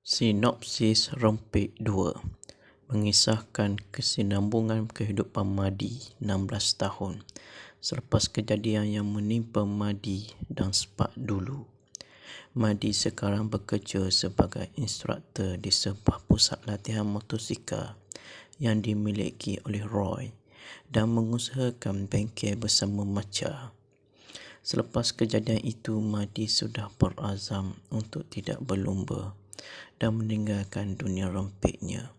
Sinopsis Rempit 2 mengisahkan kesinambungan kehidupan Madi 16 tahun selepas kejadian yang menimpa Madi dan Spark dulu. Madi sekarang bekerja sebagai instruktor di sebuah pusat latihan motosikal yang dimiliki oleh Roy dan mengusahakan bengkel bersama Macha. Selepas kejadian itu, Madi sudah berazam untuk tidak berlumba dan meninggalkan dunia rempitnya.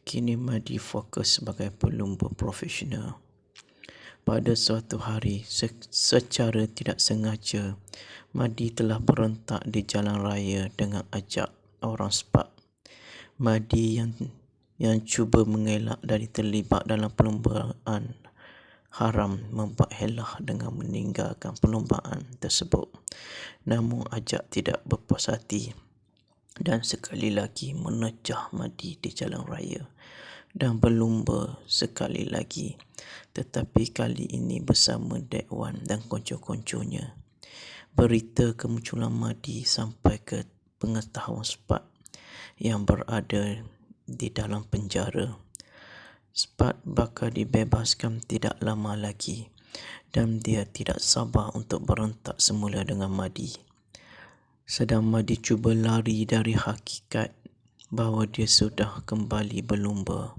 Kini Madi fokus sebagai pelumba profesional. Pada suatu hari, secara tidak sengaja, Madi telah berentak di jalan raya dengan ajak orang Spark. Madi yang cuba mengelak dari terlibat dalam perlumbaan haram membuat helah dengan meninggalkan perlumbaan tersebut. Namun ajak tidak berpuas hati dan sekali lagi menerjah Madi di jalan raya dan berlumba sekali lagi, tetapi kali ini bersama Dekwan dan konco-konconya. Berita kemunculan Madi sampai ke pengetahuan Spark yang berada di dalam penjara. Spark bakal dibebaskan tidak lama lagi dan dia tidak sabar untuk berentak semula dengan Madi. Sedang Madi cuba lari dari hakikat bahawa dia sudah kembali berlumba.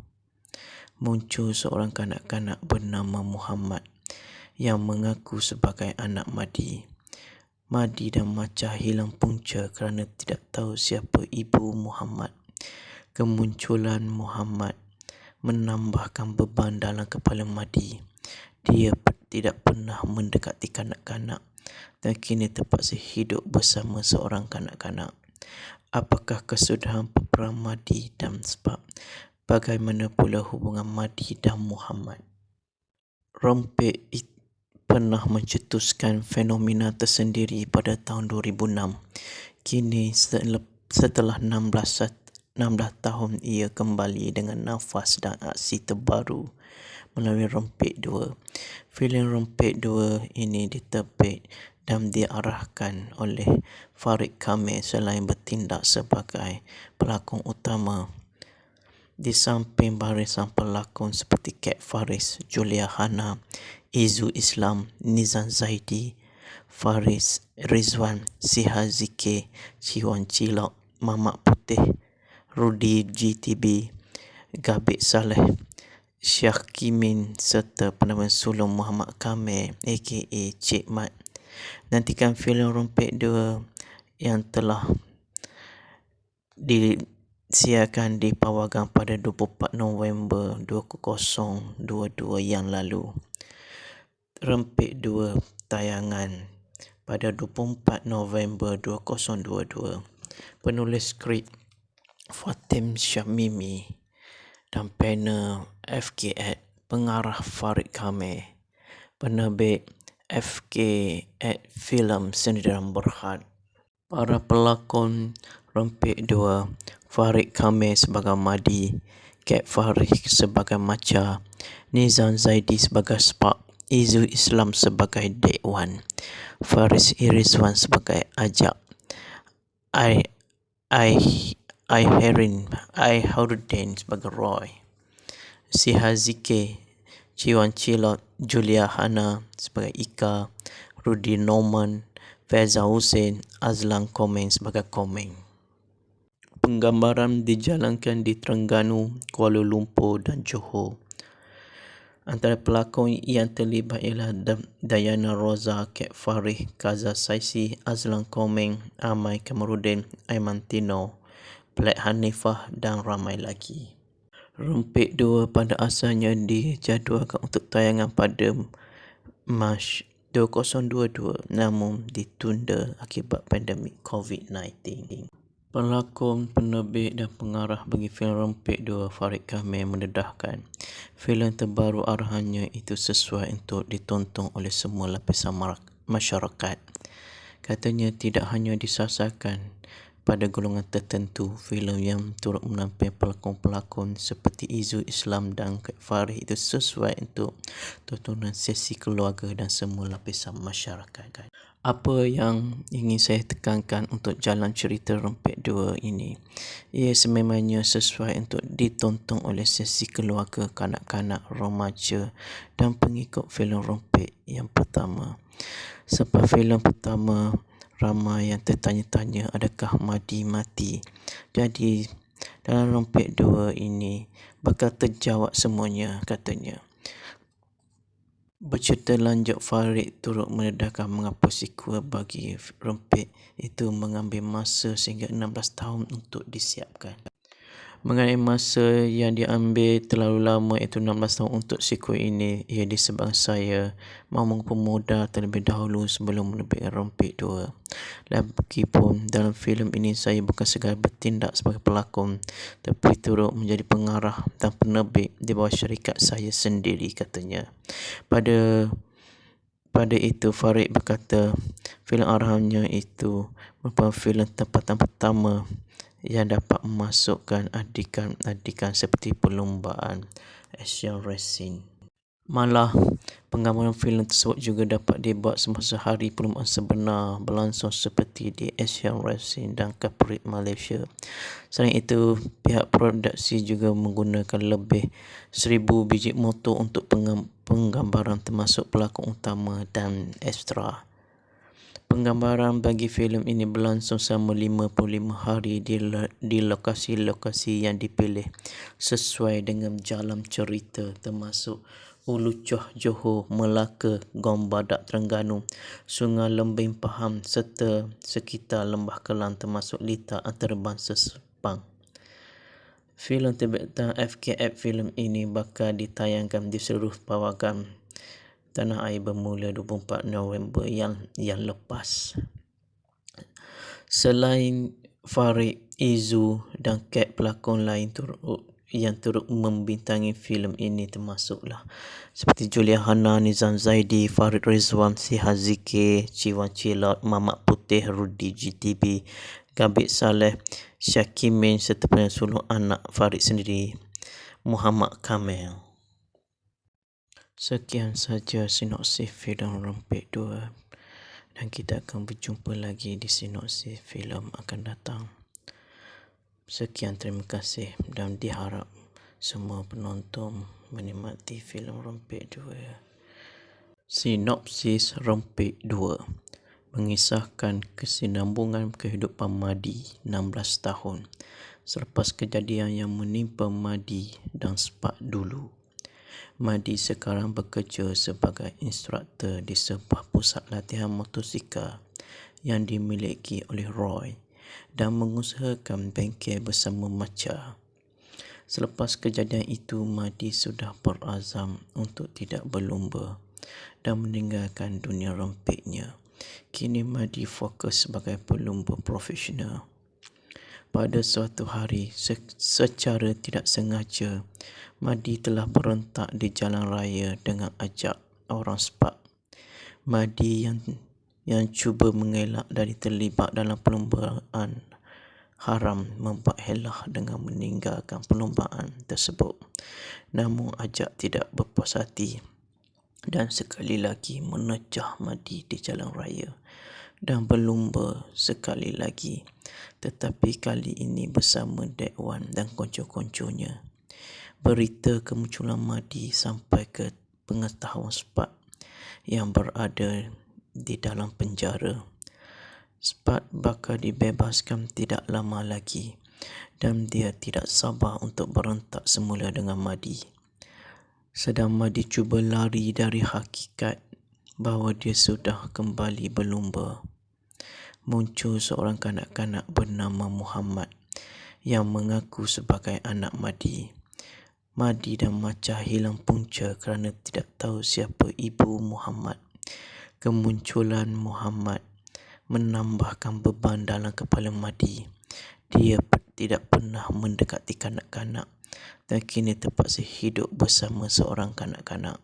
Muncul seorang kanak-kanak bernama Muhammad yang mengaku sebagai anak Madi. Madi dan Macha hilang punca kerana tidak tahu siapa ibu Muhammad. Kemunculan Muhammad menambahkan beban dalam kepala Madi. Dia tidak pernah mendekati kanak-kanak dan kini terpaksa hidup bersama seorang kanak-kanak. Apakah kesudahan peperangan Madi dan Spark? Bagaimana pula hubungan Madi dan Muhammad? Rempit pernah mencetuskan fenomena tersendiri pada tahun 2006. Kini setelah 16 tahun ia kembali dengan nafas dan aksi terbaru melalui Rempit 2. Filem Rempit 2 ini diterbit dan diarahkan oleh Farid Kamil selain bertindak sebagai pelakon utama. Di samping barisan pelakon seperti Kat Faris, Julia Hana, Izu Islam, Nizam Zaidi, Faris Rizwan, Siha Zikir, Ciwan Cilok, Mamat Putih, Rudi GTB, Gabit Saleh, Syakimin serta penampilan sulung Muhammad Kamil aka Cik Mat. Nantikan filem Rempit 2 yang telah disiarkan di Pawagam pada 24 November 2022 yang lalu. Rempit 2 tayangan pada 24 November 2022. Penulis skrip Fatim Syamimi dan panel FK@, pengarah Farid Kamil, penerbit FK@ Filem Sendirian Berhad. Para pelakon Rempit 2, Farid Kamil sebagai Madi, Kat Faris sebagai Macha, Nizam Zaidi sebagai Spark, Izu Islam sebagai Dekwan, Faris Rizwan sebagai Ajak, Harudin sebagai Roy, Siha Zikir, Ciwan Cilot, Julia Hana sebagai Ika, Rudi Norman, Faiza Hussein, Azlan Komeng sebagai Komeng. Penggambaran dijalankan di Terengganu, Kuala Lumpur dan Johor. Antara pelakon yang terlibat ialah Dayana Roza, Kat Farih, Kaza Saisi, Azlan Komeng, Amai Kamarudin, Aiman Tino, Black Hanifah dan ramai lagi. Rempit 2 pada asalnya dijadualkan untuk tayangan pada Mac 2022 namun ditunda akibat pandemik COVID-19. Pelakon, penerbit dan pengarah bagi filem Rempit 2 Farid Kamil mendedahkan filem terbaru arahannya itu sesuai untuk ditonton oleh semua lapisan masyarakat. Katanya tidak hanya disasarkan pada golongan tertentu. Filem yang turut menampilkan pelakon-pelakon seperti Izul Islam dan Kak Farid itu sesuai untuk tontonan sesi keluarga dan semua lapisan masyarakat. Apa yang ingin saya tekankan untuk jalan cerita Rempit 2 ini, ia sememangnya sesuai untuk ditonton oleh sesi keluarga, kanak-kanak, remaja dan pengikut filem Rempit yang pertama. Sebab filem pertama ramai yang tertanya-tanya adakah Madi mati. Jadi dalam Rempit 2 ini bakal terjawab semuanya katanya. Bercerita lanjut, Farid turut mendedahkan mengapa sequel bagi Rempit itu mengambil masa sehingga 16 tahun untuk disiapkan. Mengenai masa yang diambil terlalu lama iaitu 16 tahun untuk sequel ini, ia disebabkan saya mahu mengumpul modal terlebih dahulu sebelum menerbitkan Rempit 2. Lagipun dalam filem ini saya bukan sekadar bertindak sebagai pelakon, tapi turut menjadi pengarah dan penerbit di bawah syarikat saya sendiri katanya. Pada itu Farid berkata filem arahannya itu merupakan filem tempatan pertama yang dapat memasukkan adikan seperti perlombaan Asian Racing. Malah penggambaran filem tersebut juga dapat dibuat semasa hari perlombaan sebenar berlangsung seperti di Asian Racing dan Capri Malaysia. Selain itu, pihak produksi juga menggunakan lebih 1,000 biji motor untuk penggambaran termasuk pelakon utama dan ekstra. Penggambaran bagi filem ini berlangsung selama 55 hari di lokasi-lokasi yang dipilih sesuai dengan jalan cerita termasuk Ulu Choh Johor, Melaka, Gong Badak Terengganu, Sungai Lembing Pahang serta sekitar Lembah Kelang termasuk litar antarabangsa Sepang. Filem terbitan FKF filem ini bakal ditayangkan di seluruh pawagam tanah air bermula 24 November yang lepas. Selain Farid, Izu dan Kat, pelakon lain yang turut membintangi filem ini termasuklah seperti Julia Hana, Nizam Zaidi, Farid Rizwan, Siha Zikir, Ciwan Cilot, Mamat Putih, Rudi GTB, Gabit Saleh, Syakimin serta penyanyi anak Farid sendiri, Muhammad Kamil. Sekian saja sinopsis filem Rempit 2 dan kita akan berjumpa lagi di sinopsis filem akan datang. Sekian, terima kasih dan diharap semua penonton menikmati filem Rempit 2. Sinopsis Rempit 2 mengisahkan kesinambungan kehidupan Madi 16 tahun selepas kejadian yang menimpa Madi dan Spak dulu. Madi sekarang bekerja sebagai instruktur di sebuah pusat latihan motosikal yang dimiliki oleh Roy dan mengusahakan bengkel bersama Macha. Selepas kejadian itu, Madi sudah berazam untuk tidak berlumba dan meninggalkan dunia rempitnya. Kini Madi fokus sebagai pelumba profesional. Pada suatu hari, secara tidak sengaja, Madi telah berentak di jalan raya dengan ajak orang Spak. Madi yang cuba mengelak dari terlibat dalam perlombaan haram membuat helah dengan meninggalkan perlombaan tersebut. Namun ajak tidak berpuas hati dan sekali lagi menecah Madi di jalan raya dan berlumba sekali lagi, tetapi kali ini bersama Dekwan dan konco-konconya. Berita kemunculan Madi sampai ke pengetahuan Spak yang berada di dalam penjara. Spak bakal dibebaskan tidak lama lagi dan dia tidak sabar untuk berentak semula dengan Madi. Sedang Madi cuba lari dari hakikat bahawa dia sudah kembali berlumba, muncul seorang kanak-kanak bernama Muhammad yang mengaku sebagai anak Madi. Madi dan Macha hilang punca kerana tidak tahu siapa ibu Muhammad. Kemunculan Muhammad menambahkan beban dalam kepala Madi. Dia tidak pernah mendekati kanak-kanak dan kini terpaksa hidup bersama seorang kanak-kanak.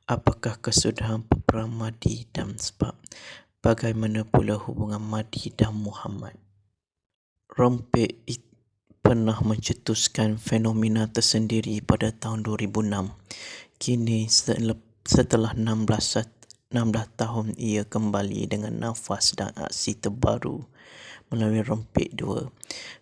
Apakah kesudahan peperang Madi dan Spak? Bagaimana pula hubungan Madi dan Muhammad? Rompek pernah mencetuskan fenomena tersendiri pada tahun 2006. Kini setelah 16 tahun ia kembali dengan nafas dan aksi terbaru melalui Rompek 2.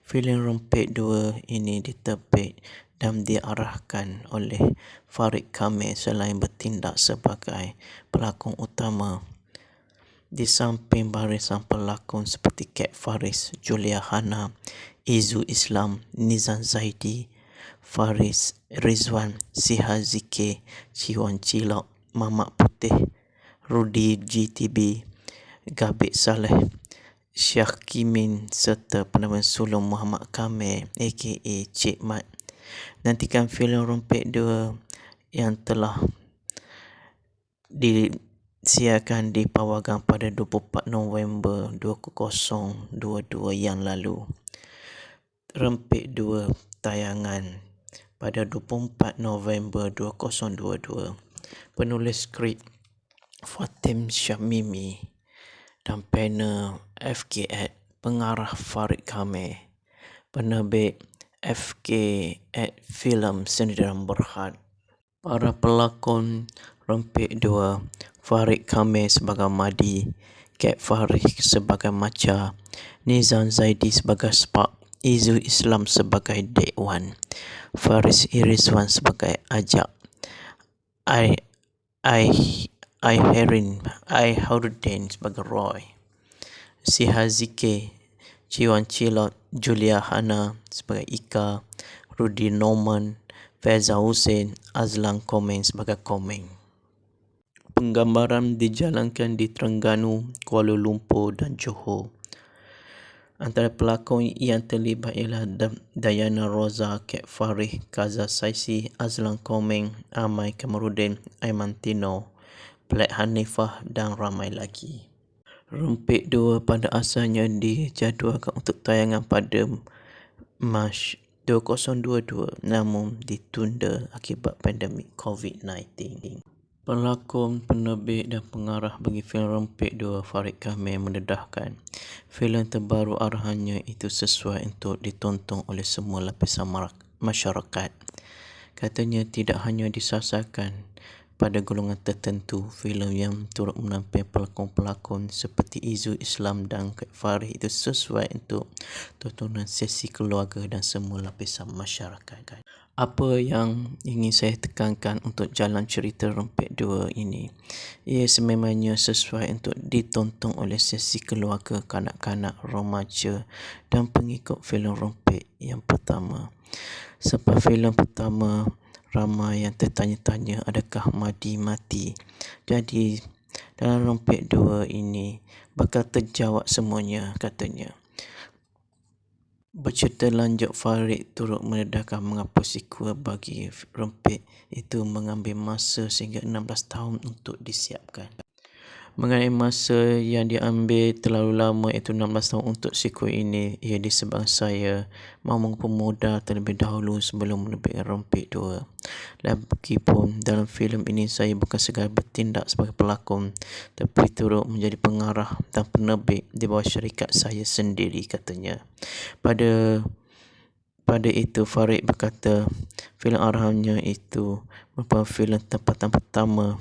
Filem Rompek 2 ini diterbit dan diarahkan oleh Farid Kamil selain bertindak sebagai pelakon utama. Di samping barisan pelakon seperti Kat Faris, Julia Hana, Izu Islam, Nizam Zaidi, Faris Rizwan, Siha Zikir, Ciwan Cilok, Mamat Putih, Rudi GTB, Gabit Saleh, Syakimin serta penamaan sulung Muhammad Kamil aka Cik Mat. Nantikan filem Rompek 2 yang telah disiarkan di Pawagam pada 24 November 2022 yang lalu. Rompek 2 tayangan pada 24 November 2022. Penulis skrip Fatim Syamimi dan panel FK@, pengarah Farid Kamil, penerbit FK@ Filem Sindiran Berhad. Para pelakon Rompek 2, Farid Kamil sebagai Madi, Kat Faris sebagai Macha, Nizam Zaidi sebagai Spark, Izu Islam sebagai Dekwan, Faris Irizwan sebagai Ajak, Harudin sebagai Roy, Siha Zikir, Ciwan Cilot, Julia Hana sebagai Ika, Rudi Norman, Faiza Hussein, Azlan Komeng sebagai Komeng. Penggambaran dijalankan di Terengganu, Kuala Lumpur dan Johor. Antara pelakon yang terlibat ialah Dayana Roza, Kat Faris, Kaza Saisi, Azlan Komeng, Amai Kamarudin, Aiman Tino, Black Hanifah dan ramai lagi. Rompek 2 pada asalnya dijadualkan untuk tayangan pada Mac 2022 namun ditunda akibat pandemik COVID-19. Pelakon, penerbit dan pengarah bagi filem Rompek 2 Farid Kamil mendedahkan filem terbaru arahannya itu sesuai untuk ditonton oleh semua lapisan masyarakat. Katanya tidak hanya disasarkan pada golongan tertentu. Filem yang turut menampilkan pelakon-pelakon seperti Izu Islam dan Kat Faris itu sesuai untuk tontonan sesi keluarga dan semua lapisan masyarakat. Apa yang ingin saya tekankan untuk jalan cerita Rompek 2 ini, ia sememangnya sesuai untuk ditonton oleh sesi keluarga, kanak-kanak, remaja dan pengikut filem Rompek yang pertama. Sebab filem pertama ramai yang tertanya-tanya adakah Madi mati. Jadi dalam Rompek 2 ini bakal terjawab semuanya katanya. Bercerita lanjut, Farid turut mendedahkan mengapa sequel bagi Rompek itu mengambil masa sehingga 16 tahun untuk disiapkan. Mengenai masa yang diambil terlalu lama iaitu 16 tahun untuk sequel ini, ia disebabkan saya mahu mengumpul modal terlebih dahulu sebelum menerbitkan Rompek 2. Lagipun dalam filem ini saya bukan sekadar bertindak sebagai pelakon tapi turut menjadi pengarah dan penerbit di bawah syarikat saya sendiri katanya. Pada itu Farid berkata filem arahannya itu merupakan filem tempatan pertama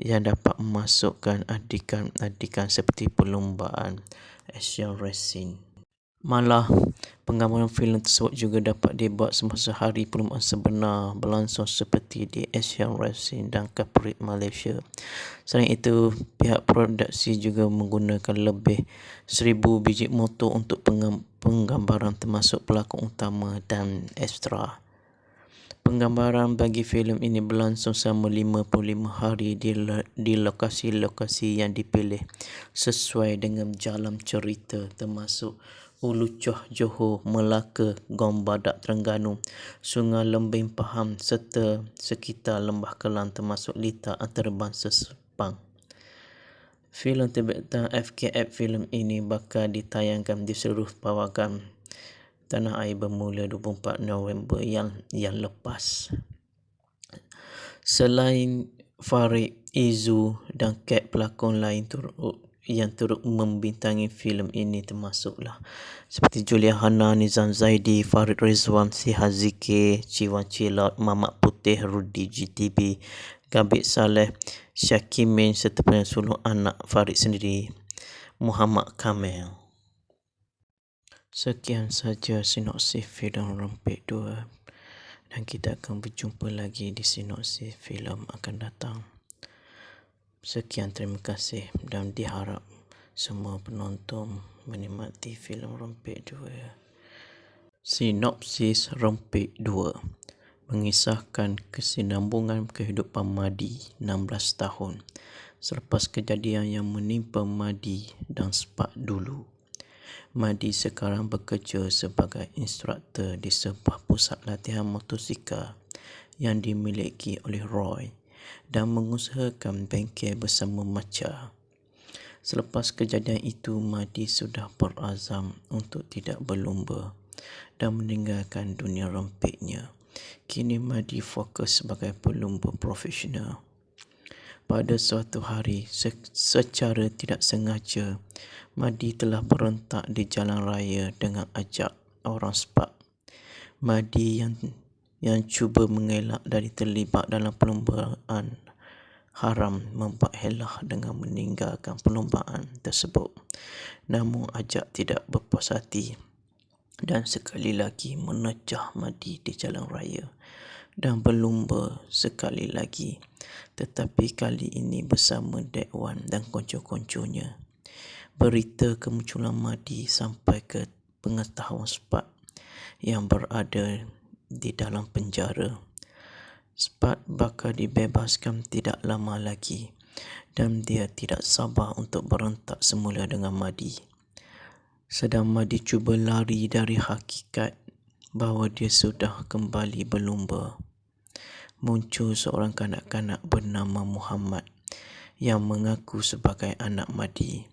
yang dapat memasukkan adikan seperti perlombaan Asian Racing. Malah, penggambaran filem tersebut juga dapat dibuat semasa hari perlombaan sebenar berlangsung seperti di Asian Racing dan Capri Malaysia. Selain itu, pihak produksi juga menggunakan lebih 1,000 biji motor untuk penggambaran termasuk pelakon utama dan ekstra. Penggambaran bagi filem ini berlangsung selama 55 hari di lokasi-lokasi yang dipilih sesuai dengan jalan cerita termasuk Ulu Choh Johor, Melaka, Gong Badak Terengganu, Sungai Lembing Pahang serta sekitar Lembah Kelang termasuk litar antarabangsa Sepang. Filem terbitan FK@ filem ini bakal ditayangkan di seluruh pawagam tanah air bermula 24 November yang lepas. Selain Farid, Izu dan Kat, pelakon lain turut yang turut membintangi filem ini termasuklah seperti Julia Hana, Nizam Zaidi, Farid Rizwan, Siha Zikir, Ciwan Cilot, Mamat Putih, Rudi GTB, Gabit Saleh, Syakimin serta penyanyi anak Farid sendiri, Muhammad Kamil. Sekian saja sinopsis filem Rompet 2 dan kita akan berjumpa lagi di sinopsis filem akan datang. Sekian, terima kasih dan diharap semua penonton menikmati filem Rompet 2. Sinopsis Rompet 2 mengisahkan kesinambungan kehidupan Madi 16 tahun selepas kejadian yang menimpa Madi dan Spak dulu. Madi sekarang bekerja sebagai instruktor di sebuah pusat latihan motosikal yang dimiliki oleh Roy dan mengusahakan bengkel bersama Macha. Selepas kejadian itu, Madi sudah berazam untuk tidak berlumba dan meninggalkan dunia rompetnya. Kini Madi fokus sebagai pelumba profesional. Pada suatu hari, secara tidak sengaja, Madi telah berentak di jalan raya dengan ajak orang Spak. Madi yang cuba mengelak dari terlibat dalam perlumbaan haram membuat helah dengan meninggalkan perlumbaan tersebut. Namun ajak tidak berpuas hati dan sekali lagi menecah Madi di jalan raya dan berlumba sekali lagi, tetapi kali ini bersama Dekwan dan konco-konconya. Berita kemunculan Madi sampai ke pengetahuan Spak yang berada di dalam penjara. Spak bakal dibebaskan tidak lama lagi dan dia tidak sabar untuk berentak semula dengan Madi. Sedang Madi cuba lari dari hakikat bahawa dia sudah kembali berlumba. Muncul seorang kanak-kanak bernama Muhammad yang mengaku sebagai anak Madi.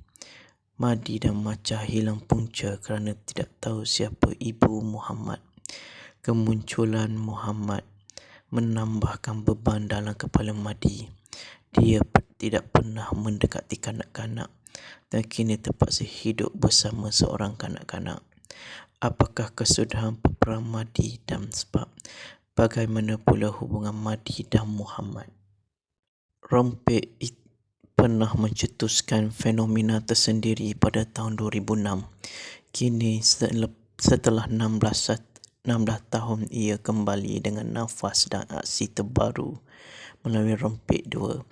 Madi dan Macha hilang punca kerana tidak tahu siapa ibu Muhammad. Kemunculan Muhammad menambahkan beban dalam kepala Madi. Dia tidak pernah mendekati kanak-kanak dan kini terpaksa hidup bersama seorang kanak-kanak. Apakah kesudahan peperangan Madi dan Spak? Bagaimana pula hubungan Madi dan Muhammad? Rompet pernah mencetuskan fenomena tersendiri pada tahun 2006. Kini setelah 16 tahun ia kembali dengan nafas dan aksi terbaru melalui Rompet 2.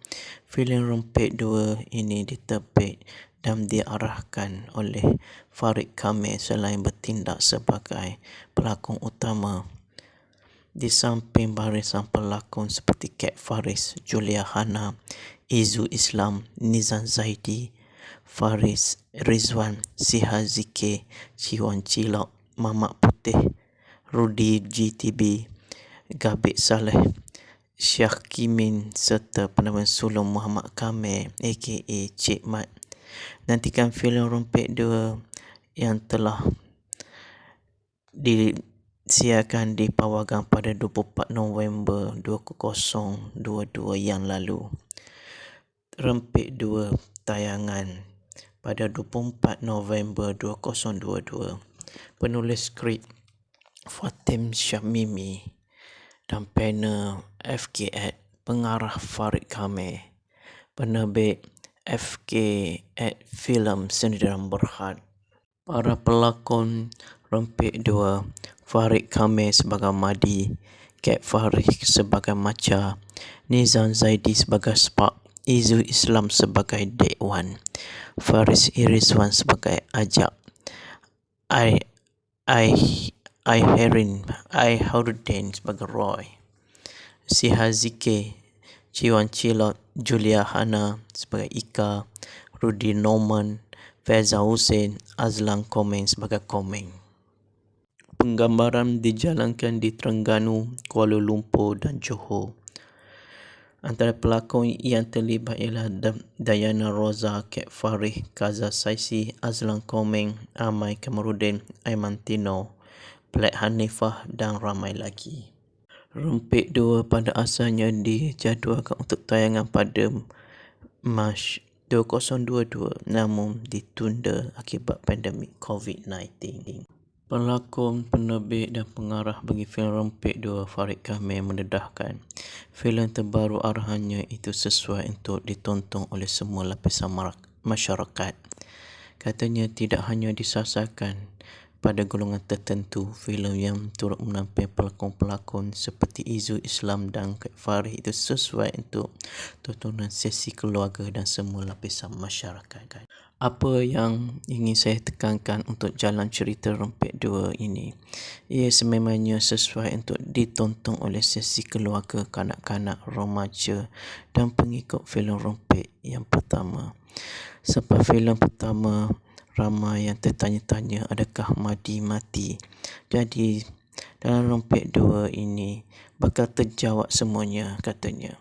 Filem Rompet 2 ini diterbit dan diarahkan oleh Farid Kamil selain bertindak sebagai pelakon utama. Di samping barisan pelakon seperti Kat Faris, Julia Hana, Izu Islam, Nizam Zaidi, Faris Rizwan, Siha Zikir, Ciwan Cilok, Mamat Putih, Rudi GTB, Gabit Saleh, Syakimin serta penampilan sulung Muhammad Kamil aka Cik Mat. Nantikan filem Rompet 2 yang telah disiarkan di Pawagam pada 24 November 2022 yang lalu. Rompet 2 tayangan pada 24 November 2022. Penulis skrip Fatim Syamimi dan panel FK at pengarah Farid Kamil, penerbit FK at Filem Sendirian Berhad. Para pelakon Rompet 2, Farid Kamil sebagai Madi, Kat Faris sebagai Macha, Nizam Zaidi sebagai Spak, Izu Islam sebagai Dekwan, Faris Rizwan sebagai Ajak, Harudin sebagai Roy, Siha Zikir, Ciwan Cilot, Julia Hana sebagai Ika, Rudi Norman, Feza Hussein, Azlan Komeng sebagai Komeng. Penggambaran dijalankan di Terengganu, Kuala Lumpur dan Johor. Antara pelakon yang terlibat ialah Dayana Roza, Kat Farih, Kaza Saisi, Azlan Komeng, Amai Kamarudin, Aiman Tino, Black Hanifah dan ramai lagi. Rompet 2 pada asalnya dijadualkan untuk tayangan pada Mac 2022 namun ditunda akibat pandemik COVID-19. Pelakon, penerbit dan pengarah bagi filem Rempit 2 Farid Kamil mendedahkan filem terbaru arahannya itu sesuai untuk ditonton oleh semua lapisan masyarakat. Katanya tidak hanya disasarkan pada golongan tertentu, filem yang turut menampilkan pelakon-pelakon seperti Izul Islam dan Kak Farid itu sesuai untuk tontonan sesi keluarga dan semua lapisan masyarakat. Apa yang ingin saya tekankan untuk jalan cerita Rempit 2 ini, ia sememangnya sesuai untuk ditonton oleh sesi keluarga, kanak-kanak, remaja dan pengikut filem Rempit yang pertama. Sebab filem pertama ramai yang tertanya-tanya adakah Madi mati. Jadi dalam Rempit 2 ini bakal terjawab semuanya katanya.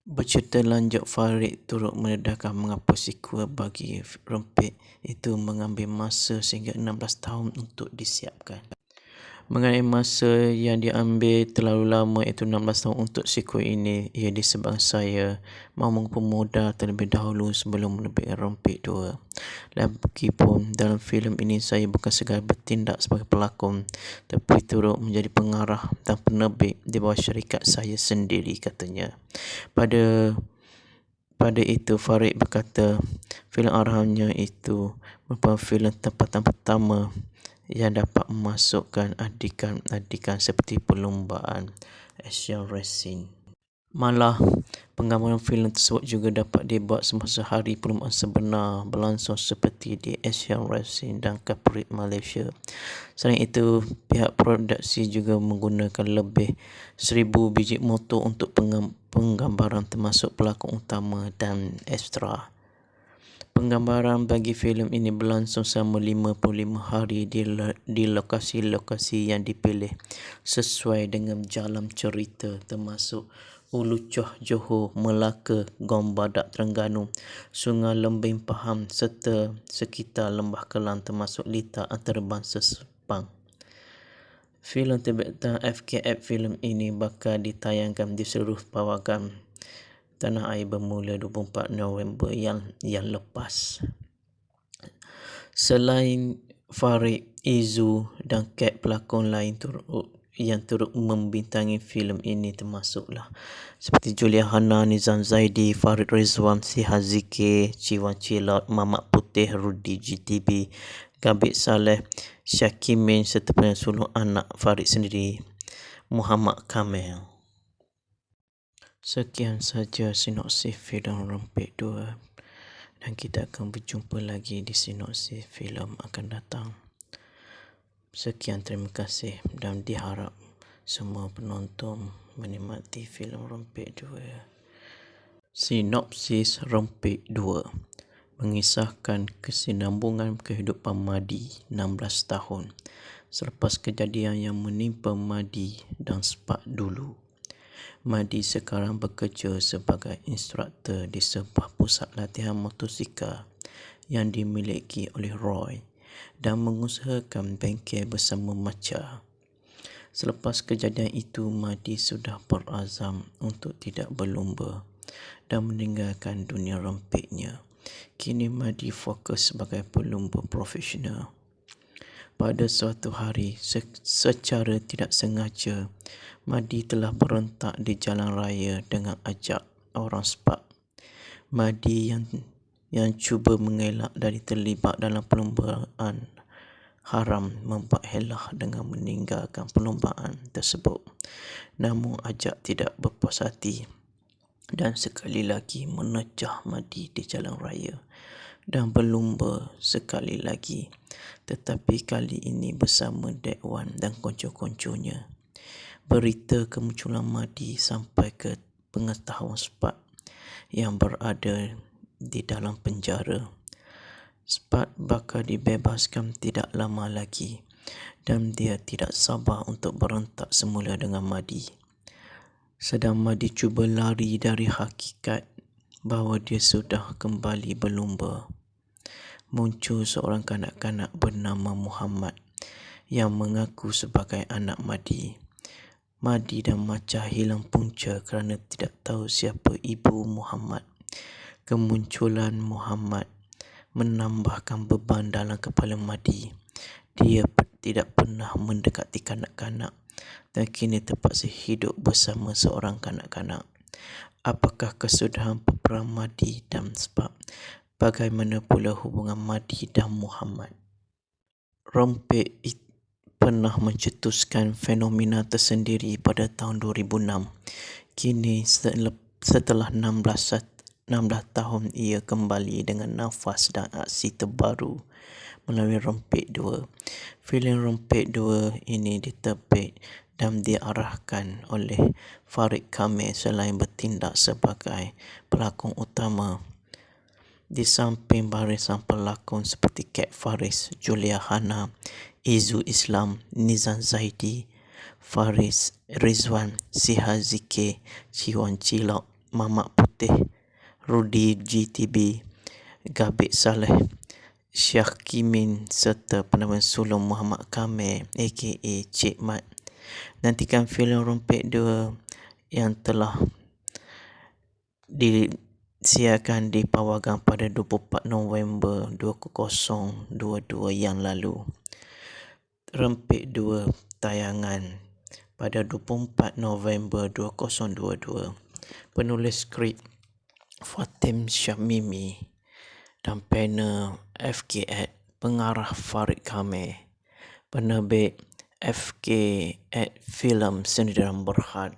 Bercerita lanjut, Farid turut mendedahkan mengapa sequel bagi Rempit itu mengambil masa sehingga 16 tahun untuk disiapkan. Mengenai masa yang diambil terlalu lama iaitu 16 tahun untuk sequel ini, ia disebabkan saya mahu mengumpul modal terlebih dahulu sebelum menerbitkan Rempit 2. Lagipun dalam filem ini saya bukan sekadar bertindak sebagai pelakon, tapi turut menjadi pengarah dan penerbit di bawah syarikat saya sendiri, katanya. Pada itu Farid berkata filem arahannya itu merupakan filem tempatan pertama yang dapat memasukkan adikan-adikan seperti perlombaan Asian Racing. Malah, penggambaran filem tersebut juga dapat dibuat semasa hari perlombaan sebenar berlangsung seperti di Asian Racing dan Capri Malaysia. Selain itu, pihak produksi juga menggunakan lebih 1,000 biji motor untuk penggambaran termasuk pelakon utama dan ekstra. Penggambaran bagi filem ini berlangsung selama 55 hari di lokasi-lokasi yang dipilih sesuai dengan jalan cerita termasuk Ulucoh Johor, Melaka, Gom Badak Terengganu, Sungai Lembing Pahang serta sekitar Lembah Kelang termasuk litar antarabangsa Sepang. Filem terbitan FKF filem ini bakal ditayangkan di seluruh pawagam tanah air bermula 24 November yang lepas. Selain Farid, Izu dan Kat, pelakon lain yang turut membintangi filem ini termasuklah seperti Julia Hana, Nizam Zaidi, Farid Rizwan, Siha Zikir, Ciwan Cilot, Mamat Putih, Rudi GTB, Gabit Saleh, Syakimin serta penyanyi sulung anak Farid sendiri, Muhammad Kamil. Sekian saja sinopsis filem Rempit 2 dan kita akan berjumpa lagi di sinopsis filem akan datang. Sekian, terima kasih dan diharap semua penonton menikmati filem Rempit 2. Sinopsis Rempit 2 mengisahkan kesinambungan kehidupan Madi 16 tahun selepas kejadian yang menimpa Madi dan Spak dulu. Madi sekarang bekerja sebagai instruktur di sebuah pusat latihan motosikal yang dimiliki oleh Roy dan mengusahakan bengkel bersama Macha. Selepas kejadian itu, Madi sudah berazam untuk tidak berlumba dan meninggalkan dunia rempitnya. Kini Madi fokus sebagai pelumba profesional. Pada suatu hari, secara tidak sengaja, Madi telah berentak di jalan raya dengan ajak orang Spak. Madi yang cuba mengelak dari terlibat dalam perlombaan haram membuat helah dengan meninggalkan perlombaan tersebut. Namun ajak tidak berpuas hati dan sekali lagi menecah Madi di jalan raya dan berlumba sekali lagi, tetapi kali ini bersama Dekwan dan konco-konconya. Berita kemunculan Madi sampai ke pengetahuan Spak yang berada di dalam penjara. Spak bakal dibebaskan tidak lama lagi dan dia tidak sabar untuk berentak semula dengan Madi. Sedang Madi cuba lari dari hakikat bahawa dia sudah kembali berlumba. Muncul seorang kanak-kanak bernama Muhammad yang mengaku sebagai anak Madi. Madi dan Macha hilang punca kerana tidak tahu siapa ibu Muhammad. Kemunculan Muhammad menambahkan beban dalam kepala Mahdi. Dia tidak pernah mendekati kanak-kanak dan kini terpaksa hidup bersama seorang kanak-kanak. Apakah kesudahan peperang Mahdi dan sebab? Bagaimana pula hubungan Mahdi dan Muhammad? Rompek pernah mencetuskan fenomena tersendiri pada tahun 2006. Kini setelah 16 tahun ia kembali dengan nafas dan aksi terbaru melalui Rompek 2. Filem Rompek 2 ini diterbit dan diarahkan oleh Farid Kamil selain bertindak sebagai pelakon utama. Di samping barisan pelakon seperti Kat Faris, Julia Hana, Izu Islam, Nizam Zaidi, Faris Rizwan, Siha Zikir, Ciwan Cilok, Mamat Putih, Rudi GTB, Gabit Saleh, Syah Kimin serta penawan sulung Muhammad Kamil aka Cik Mat. Nantikan filem Rompek 2 yang telah disiarkan di Pawagam pada 24 November 2022 yang lalu. Rompek 2 tayangan pada 24 November 2022. Penulis skrip Fatim Syamimi dan panel FK@, pengarah Farid Kamil, penerbit FK@ Filem Sindiran Berhad.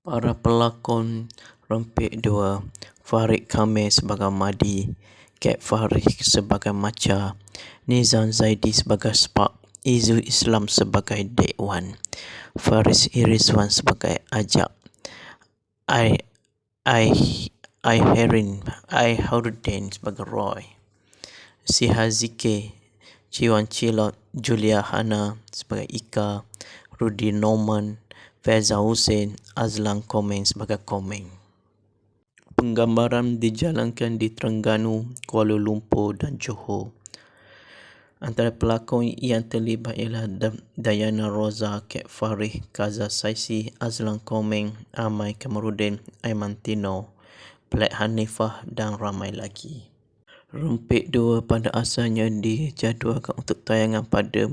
Para pelakon Rompek 2, Farid Kamil sebagai Mahdi, Kat Faris sebagai Macha, Nizam Zaidi sebagai Spark, Izu Islam sebagai Dekwan, Faris Rizwan sebagai Ajak, Harudin sebagai Roy, Siha Zikir, Ciwan Cilot, Julia Hana sebagai Ika, Rudi Norman, Faiza Hussein, Azlan Komeng sebagai Komeng. Penggambaran dijalankan di Terengganu, Kuala Lumpur dan Johor. Antara pelakon yang terlibat ialah Dayana Roza, Kat Faris, Kaza Saisi, Azlan Komeng, Amai Kamarudin, Aiman Tino, Black Hanifah dan ramai lagi. Rompek 2 pada asalnya dijadualkan untuk tayangan pada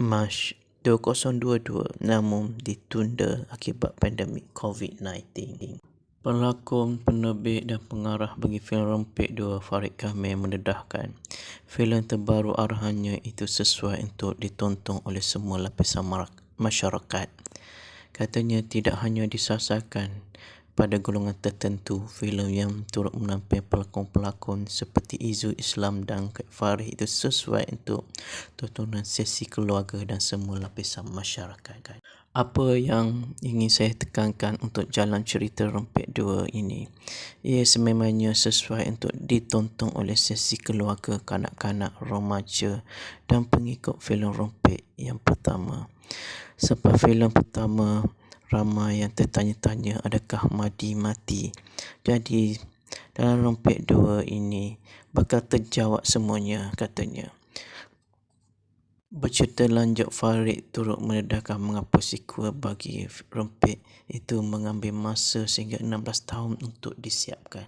Mac 2022 namun ditunda akibat pandemik COVID-19. Pelakon, penerbit dan pengarah bagi filem Rompek 2 Farid Kamil mendedahkan filem terbaru arahannya itu sesuai untuk ditonton oleh semua lapisan masyarakat. Katanya tidak hanya disasarkan pada golongan tertentu. Filem yang turut menampilkan pelakon-pelakon seperti Izu Islam dan Kat Faris itu sesuai untuk tontonan sesi keluarga dan semua lapisan masyarakat. Apa yang ingin saya tekankan untuk jalan cerita Rompek 2 ini? Ia sememangnya sesuai untuk ditonton oleh sesi keluarga, kanak-kanak, remaja dan pengikut filem Rompek yang pertama. Sebab filem pertama ramai yang tertanya-tanya adakah Mahdi mati. Jadi dalam Rompek 2 ini bakal terjawab semuanya katanya. Bercerita lanjut, Farid turut mendedahkan mengapa sequel bagi Rompek itu mengambil masa sehingga 16 tahun untuk disiapkan.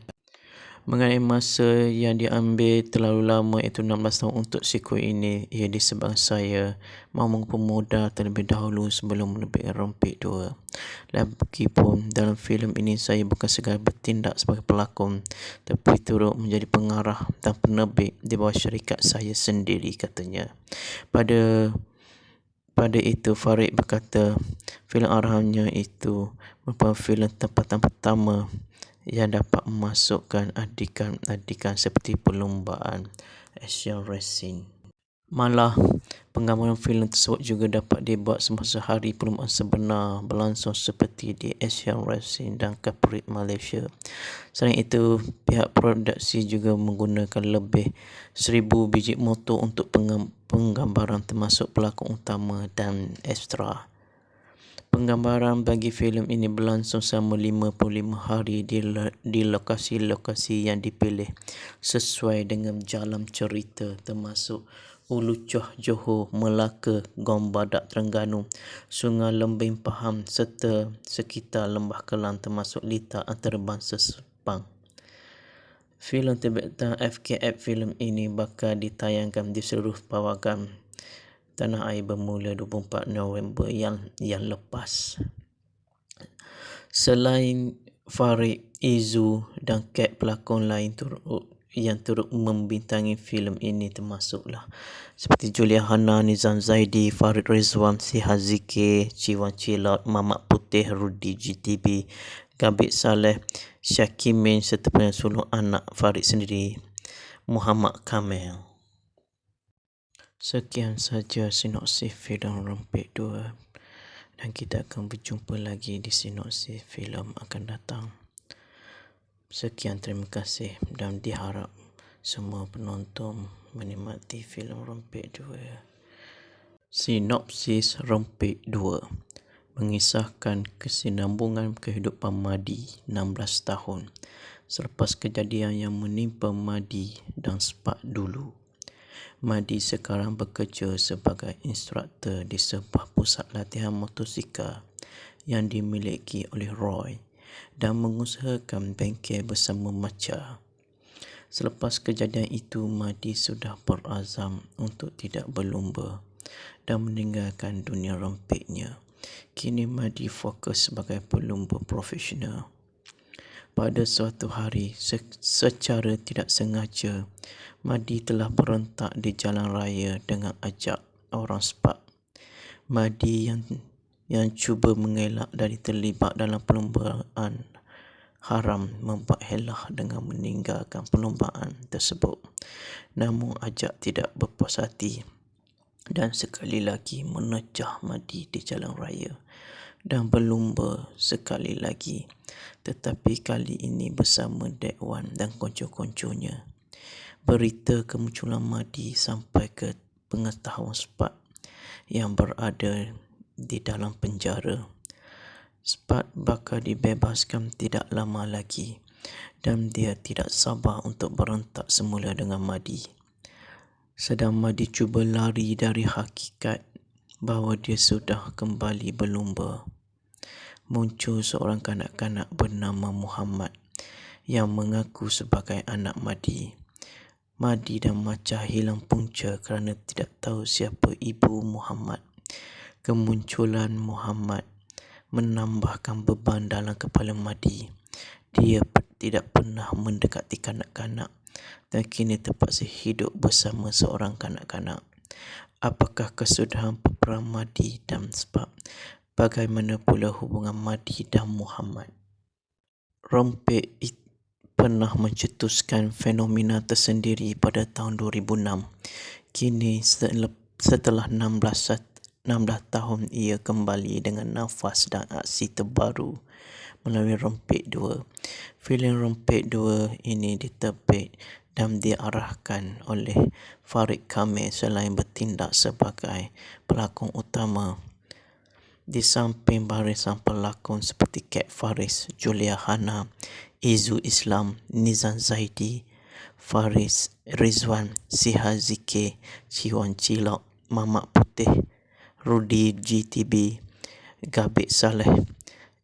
Mengenai masa yang diambil terlalu lama iaitu 16 tahun untuk sequel ini, ia disebabkan saya mahu mengumpul modal terlebih dahulu sebelum menerbitkan Rompek 2. Lagipun dalam filem ini saya bukan sekadar bertindak sebagai pelakon tapi turut menjadi pengarah dan penerbit di bawah syarikat saya sendiri katanya. Pada itu Farid berkata filem arahannya itu merupakan filem tempatan pertama yang dapat memasukkan adikan seperti perlombaan Asian Racing. Malah, penggambaran filem tersebut juga dapat dibuat semasa hari perlombaan sebenar berlangsung seperti di Asian Racing dan Capri Malaysia. Selain itu, pihak produksi juga menggunakan lebih 1,000 biji motor untuk penggambaran termasuk pelakon utama dan ekstra. Penggambaran bagi filem ini berlangsung selama 55 hari di lokasi-lokasi yang dipilih sesuai dengan jalan cerita termasuk Ulu Choh Johor, Melaka, Gong Badak Terengganu, Sungai Lembing Pahang serta sekitar Lembah Kelang termasuk Lita antarabangsa Sepang. Filem terbitang FKF filem ini bakal ditayangkan di seluruh pawagam tanah air bermula 24 November yang lepas. Selain Farid, Izu dan Kat, pelakon lain yang turut membintangi filem ini termasuklah seperti Julia Hana, Nizam Zaidi, Farid Rizwan, Siha Zikir, Ciwan Cilot, Mamat Putih, Rudi GTB, Gabit Saleh, Syakimin serta penyanyi anak Farid sendiri, Muhammad Kamil. Sekian saja sinopsis filem Rompet 2 dan kita akan berjumpa lagi di sinopsis filem akan datang. Sekian, terima kasih dan diharap semua penonton menikmati filem Rompet 2. Sinopsis Rompet 2 mengisahkan kesinambungan kehidupan Madi 16 tahun selepas kejadian yang menimpa Madi dan Spak dulu. Madi sekarang bekerja sebagai instruktor di sebuah pusat latihan motosikal yang dimiliki oleh Roy dan mengusahakan bengkel bersama Macha. Selepas kejadian itu, Madi sudah berazam untuk tidak berlumba dan meninggalkan dunia rompetnya. Kini Madi fokus sebagai pelumba profesional. Pada suatu hari, secara tidak sengaja, Madi telah berentak di jalan raya dengan ajak orang Spak. Madi yang cuba mengelak dari terlibat dalam perlumbaan haram membuat helah dengan meninggalkan perlumbaan tersebut. Namun ajak tidak berpuas hati dan sekali lagi menecah Madi di jalan raya dan berlumba sekali lagi, tetapi kali ini bersama Dekwan dan konco-konconya. Berita kemunculan Madi sampai ke pengetahuan Spak yang berada di dalam penjara. Spak bakal dibebaskan tidak lama lagi dan dia tidak sabar untuk berentak semula dengan Madi. Sedang Madi cuba lari dari hakikat bahawa dia sudah kembali berlumba. Muncul seorang kanak-kanak bernama Muhammad yang mengaku sebagai anak Madi. Madi dan Macha hilang punca kerana tidak tahu siapa ibu Muhammad. Kemunculan Muhammad menambahkan beban dalam kepala Madi. Dia tidak pernah mendekati kanak-kanak dan kini terpaksa hidup bersama seorang kanak-kanak. Apakah kesudahan peperang Madi dan Spak? Bagaimana pula hubungan Madi dan Muhammad? Rompet pernah mencetuskan fenomena tersendiri pada tahun 2006. Kini setelah 16 tahun ia kembali dengan nafas dan aksi terbaru melalui Rompet 2. Filem Rompet 2 ini diterbit dan diarahkan oleh Farid Kamil selain bertindak sebagai pelakon utama. Di samping barisan pelakon seperti Kat Faris, Julia Hana, Izu Islam, Nizam Zaidi, Faris Rizwan, Siha Zikir, Ciwan Cilok, Mamat Putih, Rudi GTB, Gabit Saleh,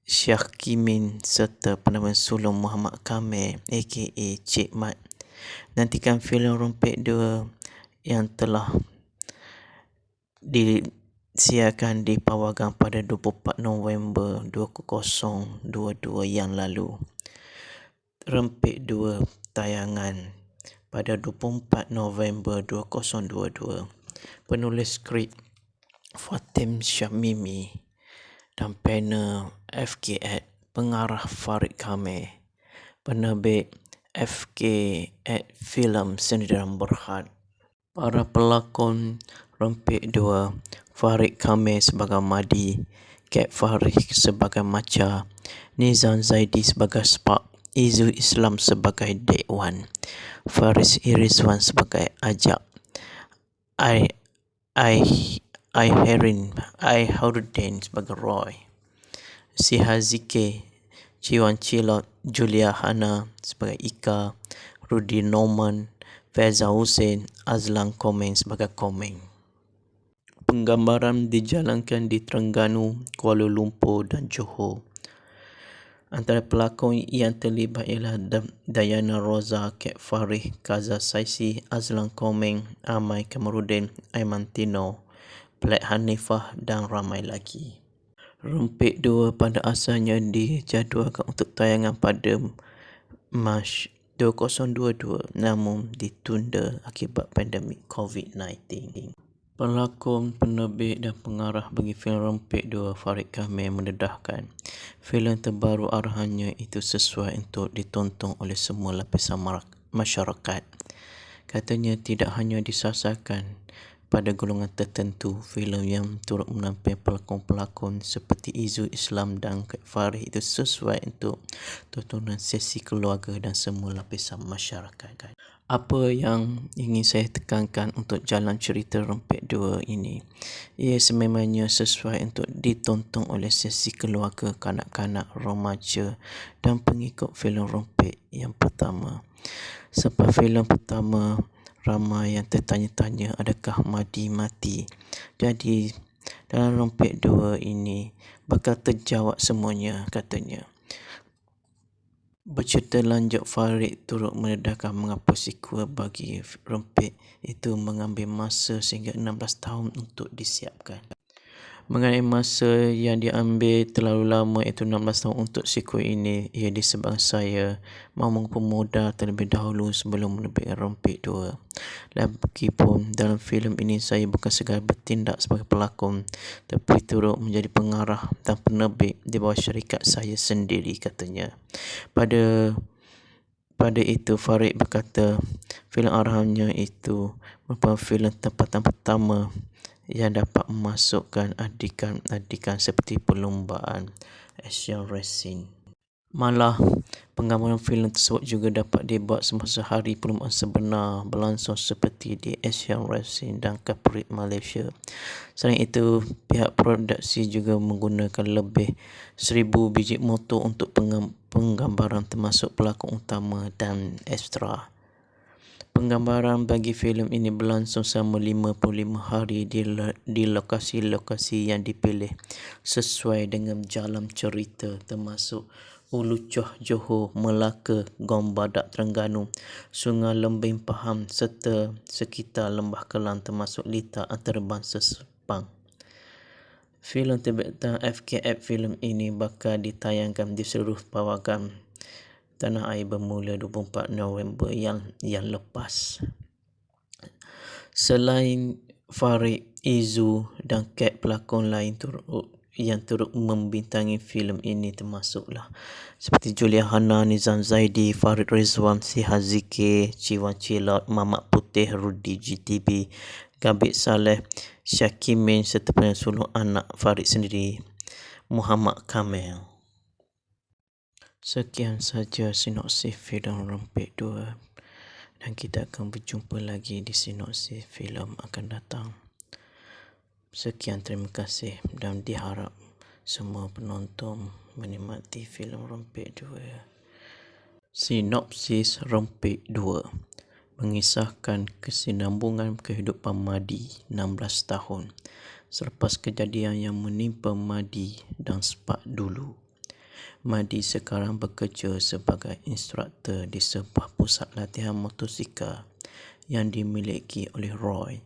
Syakimin serta penampilan sulung Muhammad Kamil aka Cik Mat. Nantikan filem Rompet 2 yang telah disiarkan di pawagam pada 24 November 2022 yang lalu. Rompet 2 tayangan pada 24 November 2022. Penulis skrip Fatim Syamimi dan panel FKF, pengarah Farid Kamil, penerbit FKF Filem Sendirian Berhad. Para pelakon Rompet 2, Farid Kamil sebagai Madi, Kat Faris sebagai Macha, Nizam Zaidi sebagai Spak, Izu Islam sebagai Dekwan, Faris Rizwan sebagai Ajak, Harudin sebagai Roy, Siha Zikir, Ciwan Cilot, Julia Hana sebagai Ika, Rudi Norman, Faiza Hussein, Azlan Komeng sebagai Komeng. Penggambaran dijalankan di Terengganu, Kuala Lumpur dan Johor. Antara pelakon yang terlibat ialah Diana Rosa, Kat Farih, Kaza Saisi, Azlan Komeng, Amai Kamarudin, Aiman Tino, Black Hanifah dan ramai lagi. Rumpit 2 pada asalnya dijadualkan untuk tayangan pada Mac 2022 namun ditunda akibat pandemik COVID-19. Pelakon, penerbit dan pengarah bagi filem Rumpit 2 Farid Kamil mendedahkan filem terbaru arahannya itu sesuai untuk ditonton oleh semua lapisan masyarakat. Katanya tidak hanya disasarkan pada golongan tertentu. Filem yang turut menampilkan pelakon-pelakon seperti Izu Islam dan Kat Farih itu sesuai untuk tontonan sesi keluarga dan semua lapisan masyarakat. Apa yang ingin saya tekankan untuk jalan cerita Rumpit 2 ini, ia sememangnya sesuai untuk ditonton oleh sesi keluarga, kanak-kanak, remaja dan pengikut filem Rumpit yang pertama. Sebab filem pertama ramai yang tertanya-tanya adakah Madi mati. Jadi dalam Rumpit 2 ini bakal terjawab semuanya katanya. Bercerita lanjut, Farid turut mendedahkan mengapa sequel bagi Rumpit itu mengambil masa sehingga 16 tahun untuk disiapkan. Mengenai masa yang diambil terlalu lama iaitu 16 tahun untuk sequel ini, ia disebabkan saya mahu mengumpul modal terlebih dahulu sebelum menerbitkan Rumpit 2. Lagipun dalam filem ini saya bukan sekadar bertindak sebagai pelakon tapi turut menjadi pengarah dan penerbit di bawah syarikat saya sendiri katanya. Pada itu Farid berkata filem arahannya itu merupakan filem tempatan pertama yang dapat memasukkan adikan seperti perlombaan Asian Racing. Malah, penggambaran filem tersebut juga dapat dibuat semasa hari perlombaan sebenar berlangsung seperti di Asian Racing dan Capri Malaysia. Selain itu, pihak produksi juga menggunakan lebih 1,000 biji motor untuk penggambaran termasuk pelakon utama dan ekstra. Penggambaran bagi filem ini berlangsung selama 55 hari di lokasi-lokasi yang dipilih sesuai dengan jalan cerita termasuk Ulu Choh Johor, Melaka, Gom Badak Terengganu, Sungai Lembing Pahang serta sekitar Lembah Kelang termasuk litar antarabangsa Sepang. Filem terbitan FKF filem ini bakal ditayangkan di seluruh pawakan tanah air bermula 24 November yang lepas. Selain Farid, Izu dan Kat, pelakon lain yang turut membintangi filem ini termasuklah seperti Julia Hana, Nizam Zaidi, Farid Rizwan, Siha Zikir, Ciwan Cilot, Mamat Putih, Rudi GTB, Gabit Saleh, Syakimin serta penyanyi anak Farid sendiri, Muhammad Kamil. Sekian saja sinopsis filem Rumpit 2 dan kita akan berjumpa lagi di sinopsis filem akan datang. Sekian, terima kasih dan diharap semua penonton menikmati filem Rumpit 2. Sinopsis Rumpit 2 mengisahkan kesinambungan kehidupan Madi 16 tahun selepas kejadian yang menimpa Madi dan Spak dulu. Madi sekarang bekerja sebagai instruktur di sebuah pusat latihan motosikal yang dimiliki oleh Roy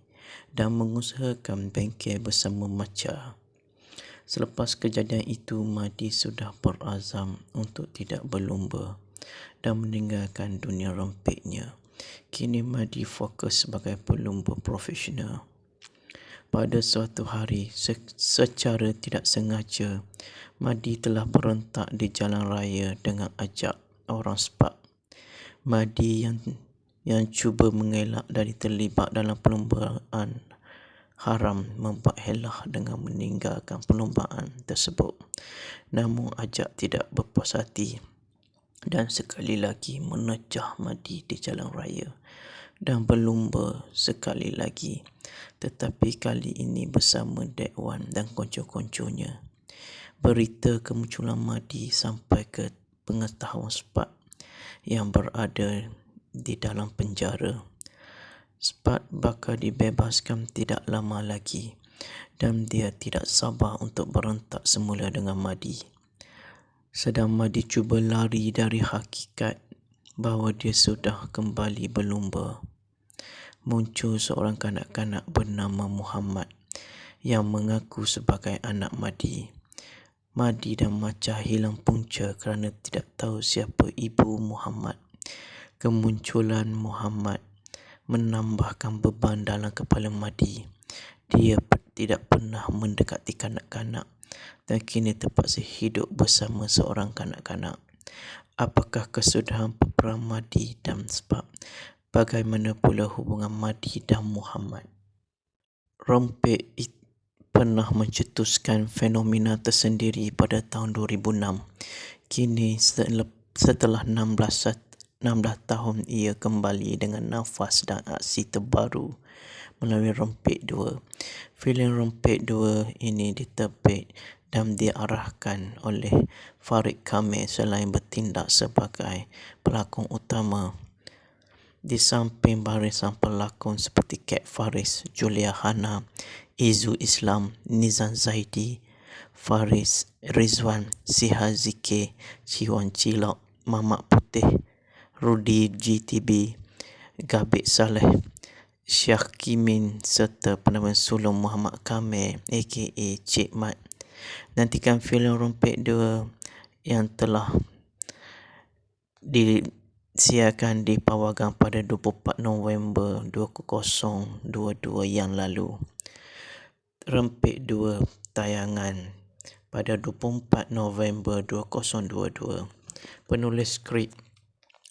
dan mengusahakan bengkel bersama Macha. Selepas kejadian itu, Madi sudah berazam untuk tidak berlumba dan meninggalkan dunia rumpitnya. Kini Madi fokus sebagai pelumba profesional. Pada suatu hari, secara tidak sengaja, Madi telah berentak di jalan raya dengan ajak orang Spak. Madi yang cuba mengelak dari terlibat dalam perlombaan haram membuat helah dengan meninggalkan perlombaan tersebut. Namun ajak tidak berpuas hati dan sekali lagi menecah Madi di jalan raya dan berlumba sekali lagi, tetapi kali ini bersama Dekwan dan konco-konconya. Berita kemunculan Madi sampai ke pengetahuan Spak yang berada di dalam penjara. Spak bakal dibebaskan tidak lama lagi dan dia tidak sabar untuk berentak semula dengan Madi. sedang Madi cuba lari dari hakikat bahawa dia sudah kembali berlumba. Muncul seorang kanak-kanak bernama Muhammad yang mengaku sebagai anak Madi. Madi dan Macha hilang punca kerana tidak tahu siapa ibu Muhammad. Kemunculan Muhammad menambahkan beban dalam kepala Madi. Dia tidak pernah mendekati kanak-kanak dan kini terpaksa hidup bersama seorang kanak-kanak. Apakah kesudahan peperangan Madi dan sebab bagaimana pula hubungan Madi dan Muhammad? Rompek pernah mencetuskan fenomena tersendiri pada tahun 2006. Kini setelah 16 tahun ia kembali dengan nafas dan aksi terbaru melalui Rompek 2. Filem Rompek 2 ini diterbit dan diarahkan oleh Farid Kamil selain bertindak sebagai pelakon utama. Di samping barisan pelakon seperti Kat Faris, Julia Hana, Izu Islam, Nizam Zaidi, Faris Rizwan, Siha Zikir, Ciwan Cilok, Mamak Putih, Rudi GTB, Gabik Saleh, Syakimin serta penampilan sulung Muhammad Kamil aka Cik Mat. Nantikan filem Rompek 2 yang telah disiarkan di Pawagam pada 24 November 2022 yang lalu. Rompek 2 tayangan pada 24 November 2022. Penulis skrip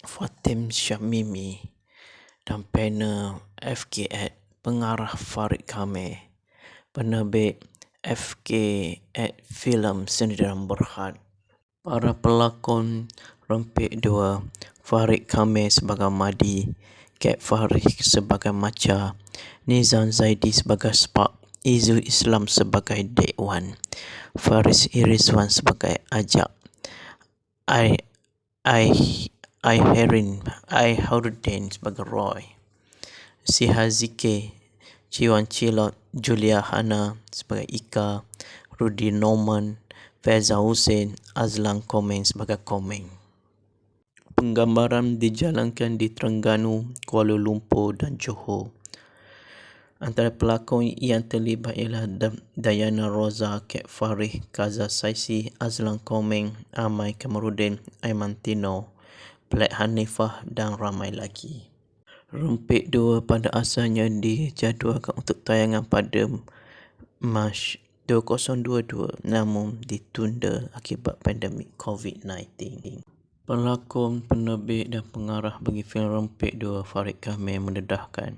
Fatim Syamimi dan panel FK@, pengarah Farid Kamil, penerbit FK@ Filem Sindiran Berhad. Para pelakon Rompek 2, Farid Kamil sebagai Madi, Kat Faris sebagai Macha, Nizam Zaidi sebagai Spark, Izu Islam sebagai Dekwan, Faris Rizwan sebagai Ajak, Harudin sebagai Roy, Siha Zikir, Ciwan Cilot, Julia Hana sebagai Ika, Rudi Norman, Faiza Hussein, Azlan Komeng sebagai Komeng. Penggambaran dijalankan di Terengganu, Kuala Lumpur dan Johor. Antara pelakon yang terlibat ialah Dayana Roza, Kat Farih, Kaza Saisi, Azlan Komeng, Amai Kamarudin, Aiman Tino, Black Hanifah dan ramai lagi. Rompek 2 pada asalnya dijadualkan untuk tayangan pada Mac 2022 namun ditunda akibat pandemik COVID-19. Pelakon, penerbit dan pengarah bagi filem Rompek 2 Farid Kamil mendedahkan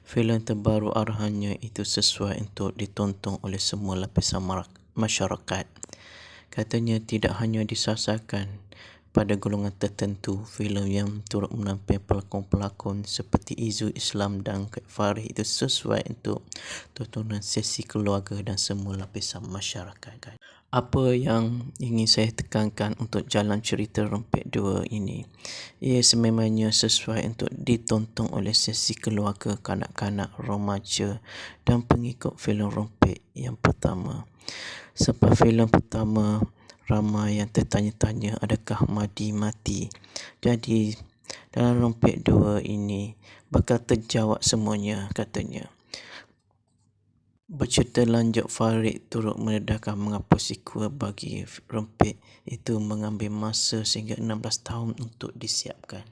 filem terbaru arahannya itu sesuai untuk ditonton oleh semua lapisan masyarakat. Katanya tidak hanya disasarkan pada golongan tertentu. Filem yang turut menampilkan pelakon-pelakon seperti Izu Islam dan Kat Faris itu sesuai untuk tontonan sesi keluarga dan semua lapisan masyarakat. Apa yang ingin saya tekankan untuk jalan cerita Rompek 2 ini, ia sememangnya sesuai untuk ditonton oleh sesi keluarga, kanak-kanak, remaja dan pengikut filem Rompek yang pertama. Sebab filem pertama ramai yang tertanya-tanya adakah Madi mati. Jadi dalam Rompek 2 ini bakal terjawab semuanya katanya. Bercerita lanjut, Farid turut mendedahkan mengapa sequel bagi Rompek itu mengambil masa sehingga 16 tahun untuk disiapkan.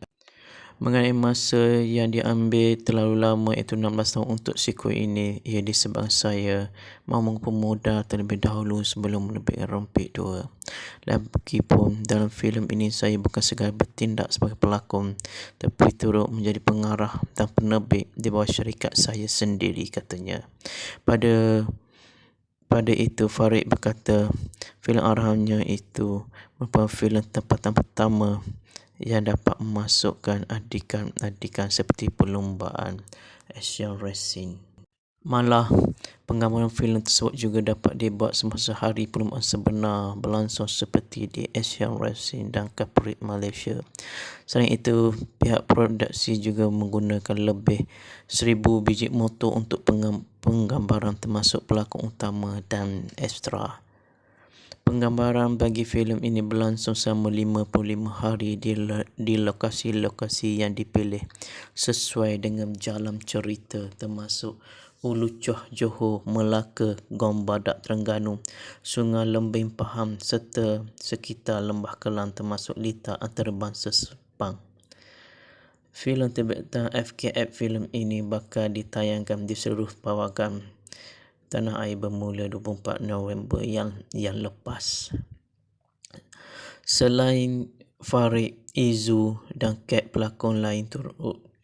Mengenai masa yang diambil terlalu lama iaitu 16 tahun untuk sequel ini, ia disebabkan saya mahu mengumpul modal terlebih dahulu sebelum menerbitkan Rompek 2. Lagipun dalam filem ini saya bukan sekadar bertindak sebagai pelakon tetapi turut menjadi pengarah dan penerbit di bawah syarikat saya sendiri katanya. Pada itu Farid berkata filem arahannya itu merupakan filem tempatan pertama yang dapat memasukkan adikan seperti perlumbaan Asian Racing. Malah penggambaran filem tersebut juga dapat dibuat semasa hari perlumbaan sebenar berlangsung seperti di Asian Racing dan Kaprit Malaysia. Selain itu, pihak produksi juga menggunakan lebih 1,000 biji motor untuk penggambaran termasuk pelakon utama dan ekstra. Penggambaran bagi filem ini berlangsung selama 55 hari di lokasi-lokasi yang dipilih sesuai dengan jalan cerita, termasuk Ulucoh, Johor, Melaka, Gom Badak, Terengganu, Sungai Lembing, Pahang serta sekitar Lembah Kelang termasuk litar antarabangsa Sepang. Filem terbitan FKF. Filem ini bakal ditayangkan di seluruh pawagam tanah air bermula 24 November yang lepas. Selain Farid, Izu dan Kat, pelakon lain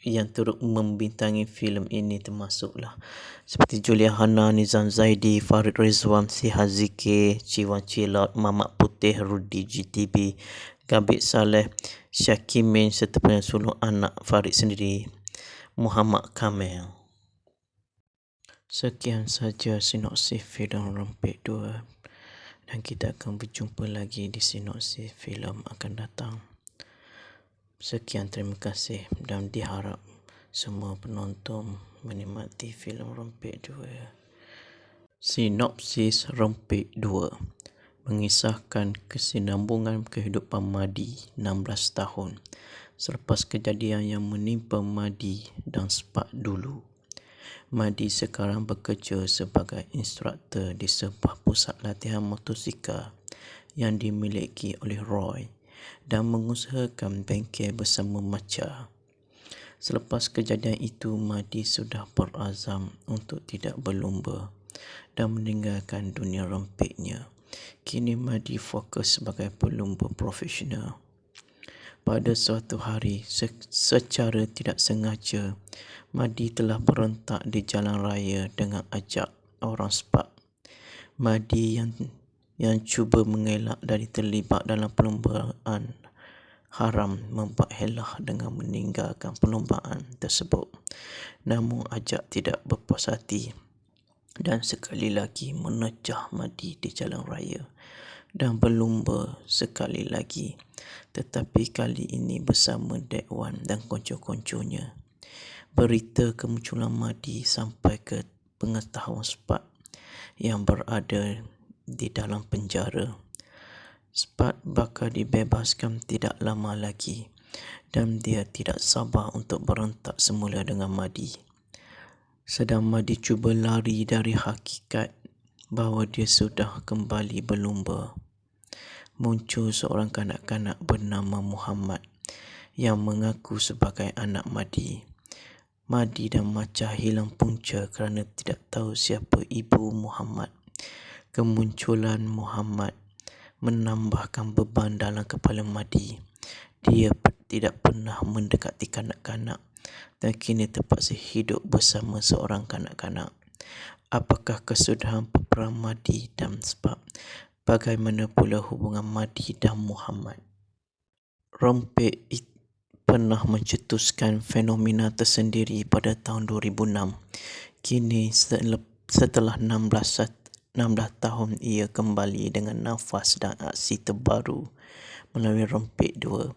yang turut membintangi filem ini termasuklah seperti Julia Hana, Nizam Zaidi, Farid Rizwan, Siha Zikir, Ciwan Cilot, Mamat Putih, Rudi GTB, Gabit Saleh, Syakimin serta penyanyi anak Farid sendiri, Muhammad Kamil. Sekian saja sinopsis filem Rempit 2 dan kita akan berjumpa lagi di sinopsis filem akan datang. Sekian, terima kasih dan diharap semua penonton menikmati filem Rempit 2. Sinopsis Rempit 2 mengisahkan kesinambungan kehidupan Madi 16 tahun selepas kejadian yang menimpa Madi dan Spak dulu. Madi sekarang bekerja sebagai instruktur di sebuah pusat latihan motosikal yang dimiliki oleh Roy dan mengusahakan bengkel bersama Macha. Selepas kejadian itu, Madi sudah berazam untuk tidak berlumba dan meninggalkan dunia rempitnya. Kini Madi fokus sebagai pelumba profesional. Pada suatu hari, secara tidak sengaja, Madi telah berentak di jalan raya dengan ajak orang Spak. Madi yang cuba mengelak dari terlibat dalam perlumbaan haram membuat helah dengan meninggalkan perlumbaan tersebut. Namun ajak tidak berpuas hati dan sekali lagi menecah Madi di jalan raya dan berlumba sekali lagi, tetapi kali ini bersama Dek Wan dan konco-konconya. Berita kemunculan Madi sampai ke pengetahuan Spak yang berada di dalam penjara. Spak bakal dibebaskan tidak lama lagi dan dia tidak sabar untuk berentak semula dengan Madi. Sedang Madi cuba lari dari hakikat bahawa dia sudah kembali berlumba. Muncul seorang kanak-kanak bernama Muhammad yang mengaku sebagai anak Madi. Madi dan Macha hilang punca kerana tidak tahu siapa ibu Muhammad. Kemunculan Muhammad menambahkan beban dalam kepala Madi. Dia tidak pernah mendekati kanak-kanak dan kini terpaksa hidup bersama seorang kanak-kanak. Apakah kesudahan peperangan Madi dan Spak? Bagaimana pula hubungan Madi dan Muhammad? Rempit pernah mencetuskan fenomena tersendiri pada tahun 2006. Kini setelah 16 tahun ia kembali dengan nafas dan aksi terbaru melalui Rempit 2.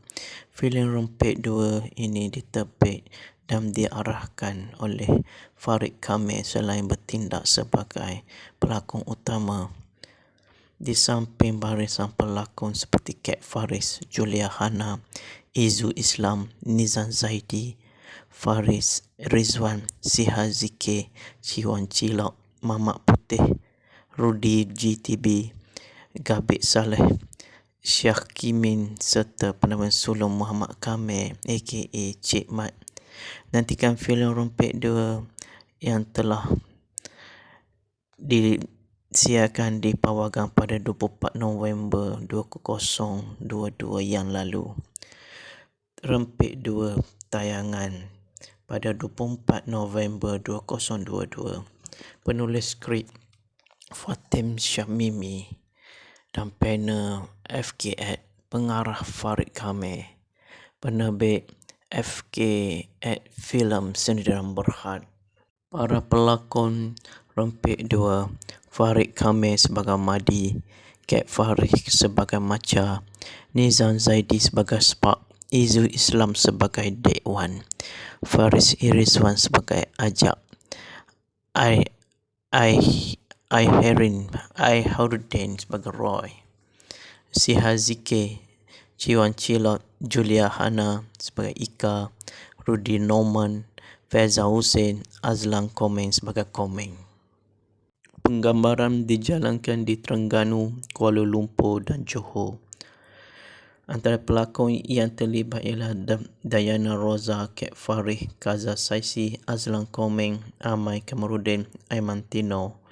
Filem Rempit 2 ini diterbit dan diarahkan oleh Farid Kamil selain bertindak sebagai pelakon utama. Di samping barisan pelakon seperti Kat Faris, Julia Hana, Izu Islam, Nizam Zaidi, Faris Rizwan, Siha Zikir, Ciwan Cilok, Mamat Putih, Rudi GTB, Gabit Saleh, Syakimin serta penampilan sulung Muhammad Kamil aka Cik Mat. Nantikan filem Rempit 2 yang telah disiarkan di pawagam pada 24 November 2022 yang lalu. Rempit 2 tayangan pada 24 November 2022. Penulis skrip Fatim Syamimi dan panel FKF, pengarah Farid Kamil, penerbit FKF Filem Sindiran Berhad. Para pelakon Rempit 2, Farid Kamil sebagai Madi, Kat Faris sebagai Macha, Nizam Zaidi sebagai Spak, Izu Islam sebagai Dek Wan, Faris Rizwan sebagai Ajak, Harudin sebagai Roy. Si Hazike, Ciwan Cilot, Julia Hana sebagai Ika, Rudy Norman, Faiza Hussein, Azlan Komeng sebagai Komeng. Penggambaran dijalankan di Terengganu, Kuala Lumpur dan Johor. Antara pelakon yang terlibat ialah Dayana Roza, Kek Farih, Kaza Saisi, Azlan Komeng, Amai Kamarudin, Aiman Tino,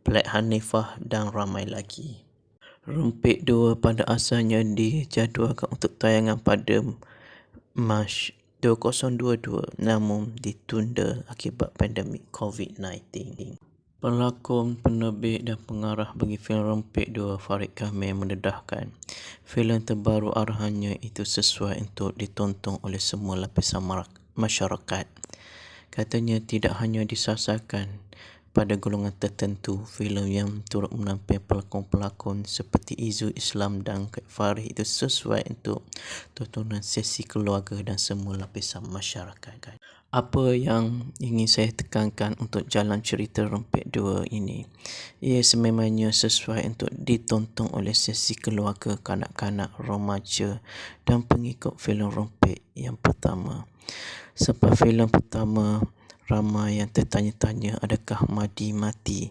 Black Hanifah dan ramai lagi. Rempit 2 pada asalnya dijadualkan untuk tayangan pada Mac 2022 namun ditunda akibat pandemik COVID-19. Pelakon, penerbit dan pengarah bagi filem Rempit 2 Farid Kamil mendedahkan filem terbaru arahannya itu sesuai untuk ditonton oleh semua lapisan masyarakat. Katanya tidak hanya disasarkan pada golongan tertentu, filem yang turut menampilkan pelakon-pelakon seperti Izu Islam dan Kek Farih itu sesuai untuk tontonan sesi keluarga dan semua lapisan masyarakat. Apa yang ingin saya tekankan untuk jalan cerita Rempit 2 ini? Ia sememangnya sesuai untuk ditonton oleh sesi keluarga, kanak-kanak, remaja dan pengikut filem Rempit yang pertama. Sebab filem pertama ramai yang tertanya-tanya adakah Madi mati.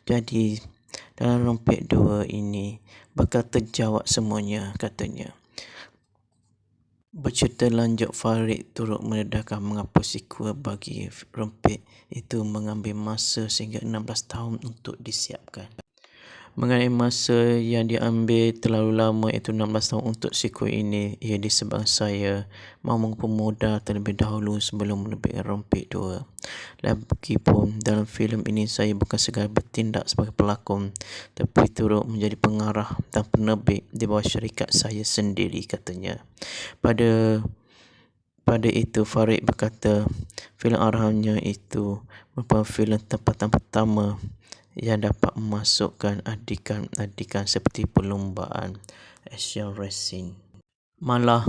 Jadi dalam Rempit 2 ini bakal terjawab semuanya katanya. Bercerita lanjut, Farid turut mendedahkan mengapa sequel bagi Rempit itu mengambil masa sehingga 16 tahun untuk disiapkan. Mengenai masa yang diambil terlalu lama iaitu 16 tahun untuk sequel ini, ia disebabkan saya mahu mengumpul modal terlebih dahulu sebelum menerbitkan Rempit 2. Lagipun dalam filem ini saya bukan sekadar bertindak sebagai pelakon tapi turut menjadi pengarah dan penerbit di bawah syarikat saya sendiri katanya. Pada itu Farid berkata filem arahannya itu merupakan filem tempatan pertama yang dapat memasukkan adikan seperti perlombaan Asian Racing. Malah,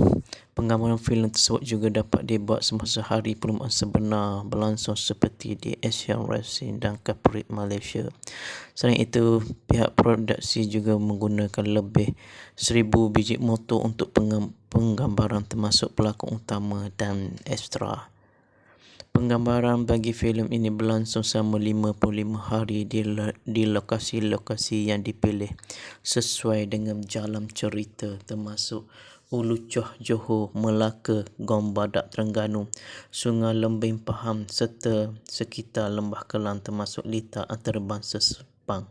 penggambaran filem tersebut juga dapat dibuat semasa hari perlombaan sebenar berlangsung seperti di Asian Racing dan Capri Malaysia. Selain itu, pihak produksi juga menggunakan lebih 1,000 biji motor untuk penggambaran termasuk pelakon utama dan ekstra. Penggambaran bagi filem ini berlangsung selama 55 hari di lokasi-lokasi yang dipilih sesuai dengan jalan cerita termasuk Ulu Choh Johor, Melaka, Gom Badak Terengganu, Sungai Lembing Pahang serta sekitar Lembah Kelang termasuk litar antarabangsa Sepang.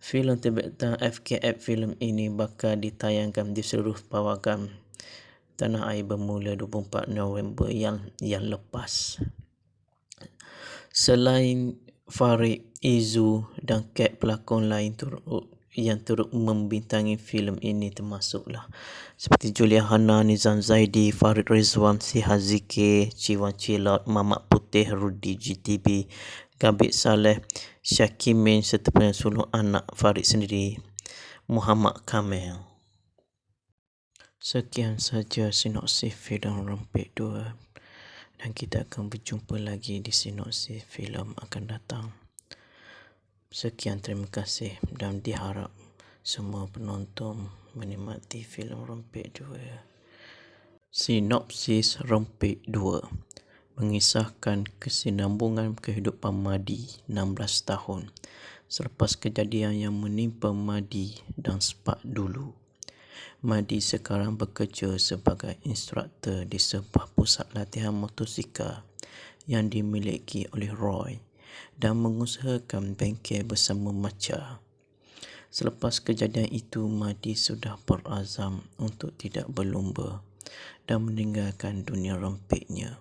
Filem terbitan FKF filem ini bakal ditayangkan di seluruh pawagan tanah air bermula 24 November yang lepas. Selain Farid, Izu dan Kek, pelakon lain yang turut membintangi filem ini termasuklah seperti Julia Hana, Nizam Zaidi, Farid Rizwan, Si Hazike, Ciwan Cilot, Mamat Putih, Rudy GTB, Gabit Saleh, Syakimin serta penyanyi sulung anak Farid sendiri, Muhammad Kamil. Sekian saja sinopsis filem Rempit 2 dan kita akan berjumpa lagi di sinopsis filem akan datang. Sekian, terima kasih dan diharap semua penonton menikmati filem Rempit 2. Sinopsis Rempit 2 mengisahkan kesinambungan kehidupan Madi 16 tahun selepas kejadian yang menimpa Madi dan Spak dulu. Madi sekarang bekerja sebagai instruktur di sebuah pusat latihan motosikal yang dimiliki oleh Roy dan mengusahakan bengkel bersama Macha. Selepas kejadian itu, Madi sudah berazam untuk tidak berlumba dan meninggalkan dunia rempitnya.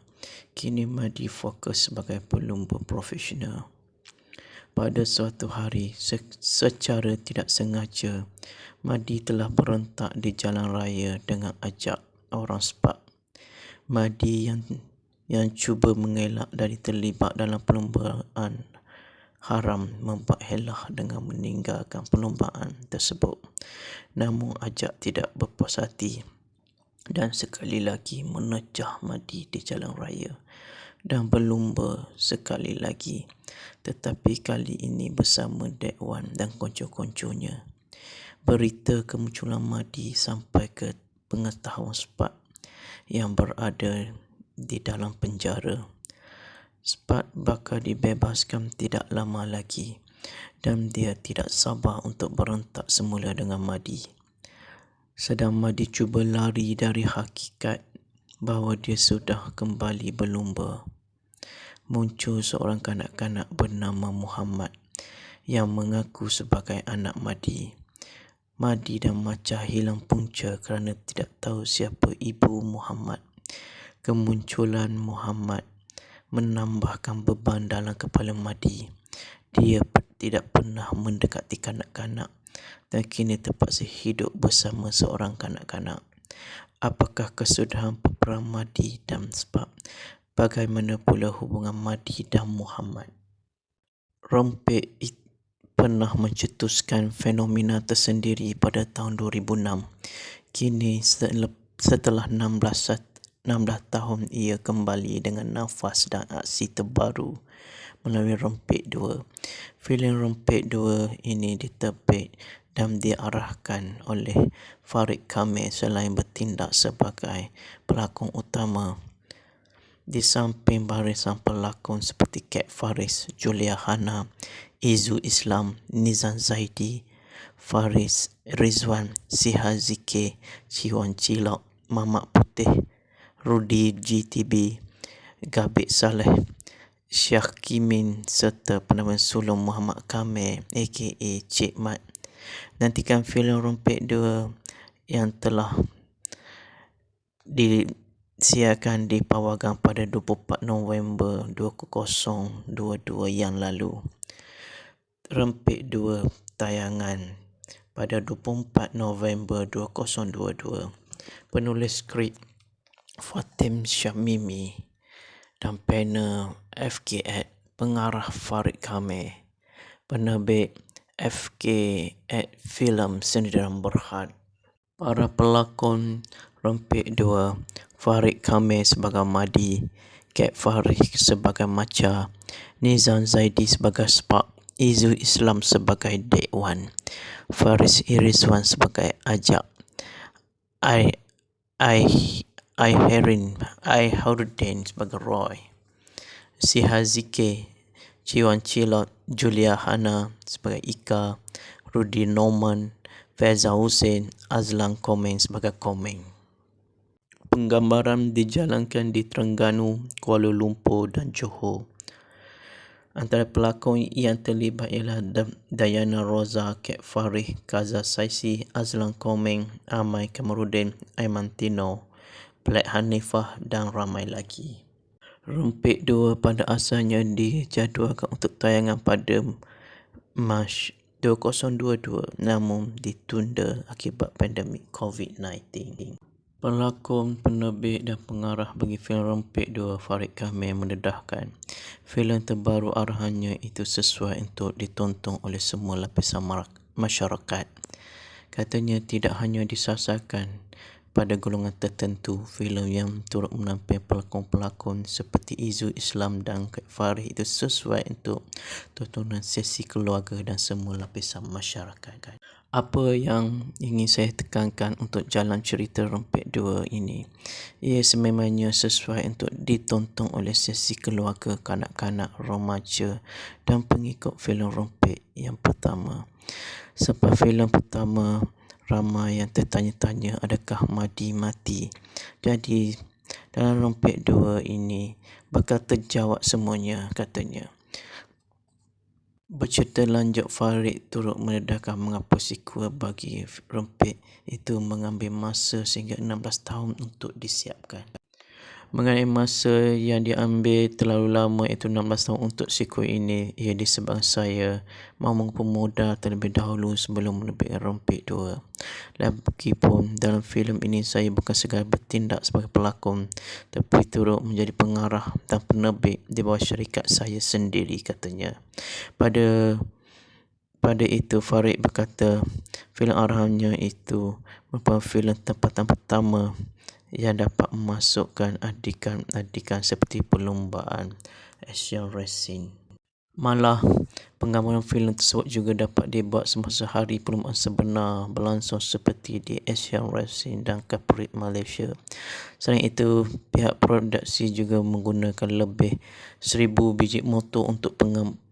Kini Madi fokus sebagai pelumba profesional. Pada suatu hari, secara tidak sengaja, Madi telah berentak di jalan raya dengan ajak orang Spak. Madi yang cuba mengelak dari terlibat dalam perlombaan haram membuat helah dengan meninggalkan perlombaan tersebut. Namun ajak tidak berpuas hati dan sekali lagi menecah Madi di jalan raya dan berlumba sekali lagi, tetapi kali ini bersama Dek Wan dan konco-konconya. berita kemunculan Mahdi sampai ke pengetahuan Spark yang berada di dalam penjara. Spark bakal dibebaskan tidak lama lagi dan dia tidak sabar untuk berentak semula dengan Mahdi. Sedang Mahdi cuba lari dari hakikat bahawa dia sudah kembali berlumba. Muncul seorang kanak-kanak bernama Muhammad yang mengaku sebagai anak Mahdi. Mahdi dan Macah hilang punca kerana tidak tahu siapa ibu Muhammad. Kemunculan Muhammad menambahkan beban dalam kepala Mahdi. Dia tidak pernah mendekati kanak-kanak dan kini terpaksa hidup bersama seorang kanak-kanak. Apakah kesudahan peperang Mahdi dan Spark? Bagaimana pula hubungan Mahdi dan Muhammad? Rompek pernah mencetuskan fenomena tersendiri pada tahun 2006. Kini setelah 16 tahun ia kembali dengan nafas dan aksi terbaru melalui Rompek 2. Filem Rompek 2 ini diterbit dan diarahkan oleh Farid Kamil selain bertindak sebagai pelakon utama. Di samping barisan pelakon seperti Kat Faris, Julia Hana, Izu Islam, Nizam Zaidi, Faris Rizwan, Siha Zikir, Ciwan Cilok, Mamak Putih, Rudi GTB, Gabit Saleh, Syakimin serta penamaan sulung Muhammad Kamil aka Cik Mat. Nantikan filem Rompek 2 yang telah disiarkan di Pawagam pada 24 November 2022 yang lalu. Rompek 2 tayangan pada 24 November 2022. Penulis skrip Fatim Syamimi dan panel FK@, pengarah Farid Kamil, penerbit FK@ Filem Sindiran Berhad. Para pelakon Rompek 2, Farid Kamil sebagai Mahdi, Kat Faris sebagai Macah, Nizam Zaidi sebagai Spark, Izu Islam sebagai Dekwan, Faris Rizwan sebagai Ajak, Harudin sebagai Roy, Siha Zikir, Ciwan Cilot, Julia Hana sebagai Ika, Rudi Norman, Faiza Hussein, Azlan Komeng sebagai Komeng. Penggambaran dijalankan di Terengganu, Kuala Lumpur dan Johor. Antara pelakon yang terlibat ialah Dayana Roza, Kat Farih, Kaza Saisi, Azlan Komeng, Amai Kamarudin, Aiman Tino, Black Hanifah dan ramai lagi. Rompek 2 pada asalnya dijadualkan untuk tayangan pada Mac 2022 namun ditunda akibat pandemik COVID-19. Pelakon, penerbit dan pengarah bagi filem Rompek 2 Farid Kamil mendedahkan filem terbaru arahannya itu sesuai untuk ditonton oleh semua lapisan masyarakat. Katanya tidak hanya disasarkan pada golongan tertentu. Filem yang turut menampilkan pelakon-pelakon seperti Izu Islam dan Kat Faris itu sesuai untuk tontonan sesi keluarga dan semua lapisan masyarakat. Apa yang ingin saya tekankan untuk jalan cerita Rompek 2 ini, ia sememangnya sesuai untuk ditonton oleh sesi keluarga, kanak-kanak, remaja dan pengikut filem Rompek yang pertama. Sebab filem pertama ramai yang tertanya-tanya adakah Mahdi mati. Jadi dalam Rompek 2 ini bakal terjawab semuanya katanya. Bercerita lanjut, Farid turut mendedahkan mengapa sequel bagi Rompek itu mengambil masa sehingga 16 tahun untuk disiapkan. Mengenai masa yang diambil terlalu lama iaitu 16 tahun untuk sequel ini, ia disebabkan saya mahu mengumpul modal terlebih dahulu sebelum menerbitkan Rompek 2. Lagipun dalam filem ini saya bukan sekadar bertindak sebagai pelakon tapi turut menjadi pengarah dan penerbit di bawah syarikat saya sendiri, katanya. Pada itu Farid berkata filem arahannya itu merupakan filem tempatan pertama yang dapat memasukkan adikan-adikan seperti perlombaan action racing. Malah, penggambaran filem tersebut juga dapat dibuat semasa hari perlumbaan sebenar berlangsung seperti di Asian Wrestling dan Kapolri Malaysia. Selain itu, pihak produksi juga menggunakan lebih 1,000 biji motor untuk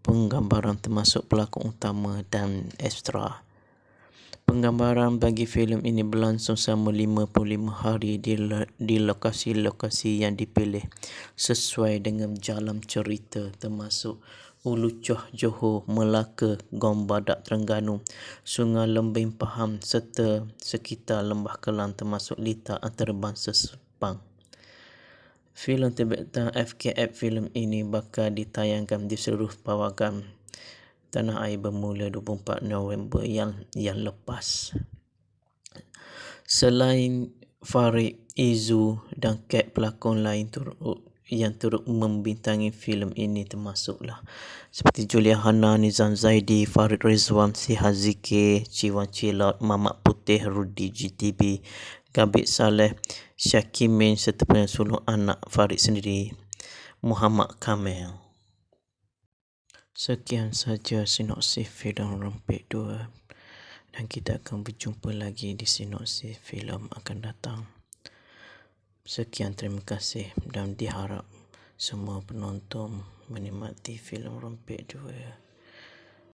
penggambaran termasuk pelakon utama dan ekstra. Penggambaran bagi filem ini berlangsung selama 55 hari di lokasi-lokasi yang dipilih sesuai dengan jalan cerita termasuk Ulu Johor, Melaka, Gom Badak Terengganu, Sungai Lembing Pahang serta sekitar Lembah Kelang termasuk litar antarabangsa Sepang. Filem terbitan FKF filem ini bakal ditayangkan di seluruh pawakan tanah air bermula 24 November yang lepas. Selain Farid, Izu dan Kat, pelakon lain yang turut membintangi filem ini termasuklah seperti Julia Hana, Nizam Zaidi, Farid Rizwan, Siha Zikir, Ciwan Cilat, Mamat Putih, Rudi GTB, Gabit Saleh, Syakimin serta penyuluh anak Farid sendiri, Muhammad Kamil. Sekian saja sinopsis filem Rempit 2 dan kita akan berjumpa lagi di sinopsis filem akan datang. Sekian, terima kasih dan diharap semua penonton menikmati filem Rempit 2.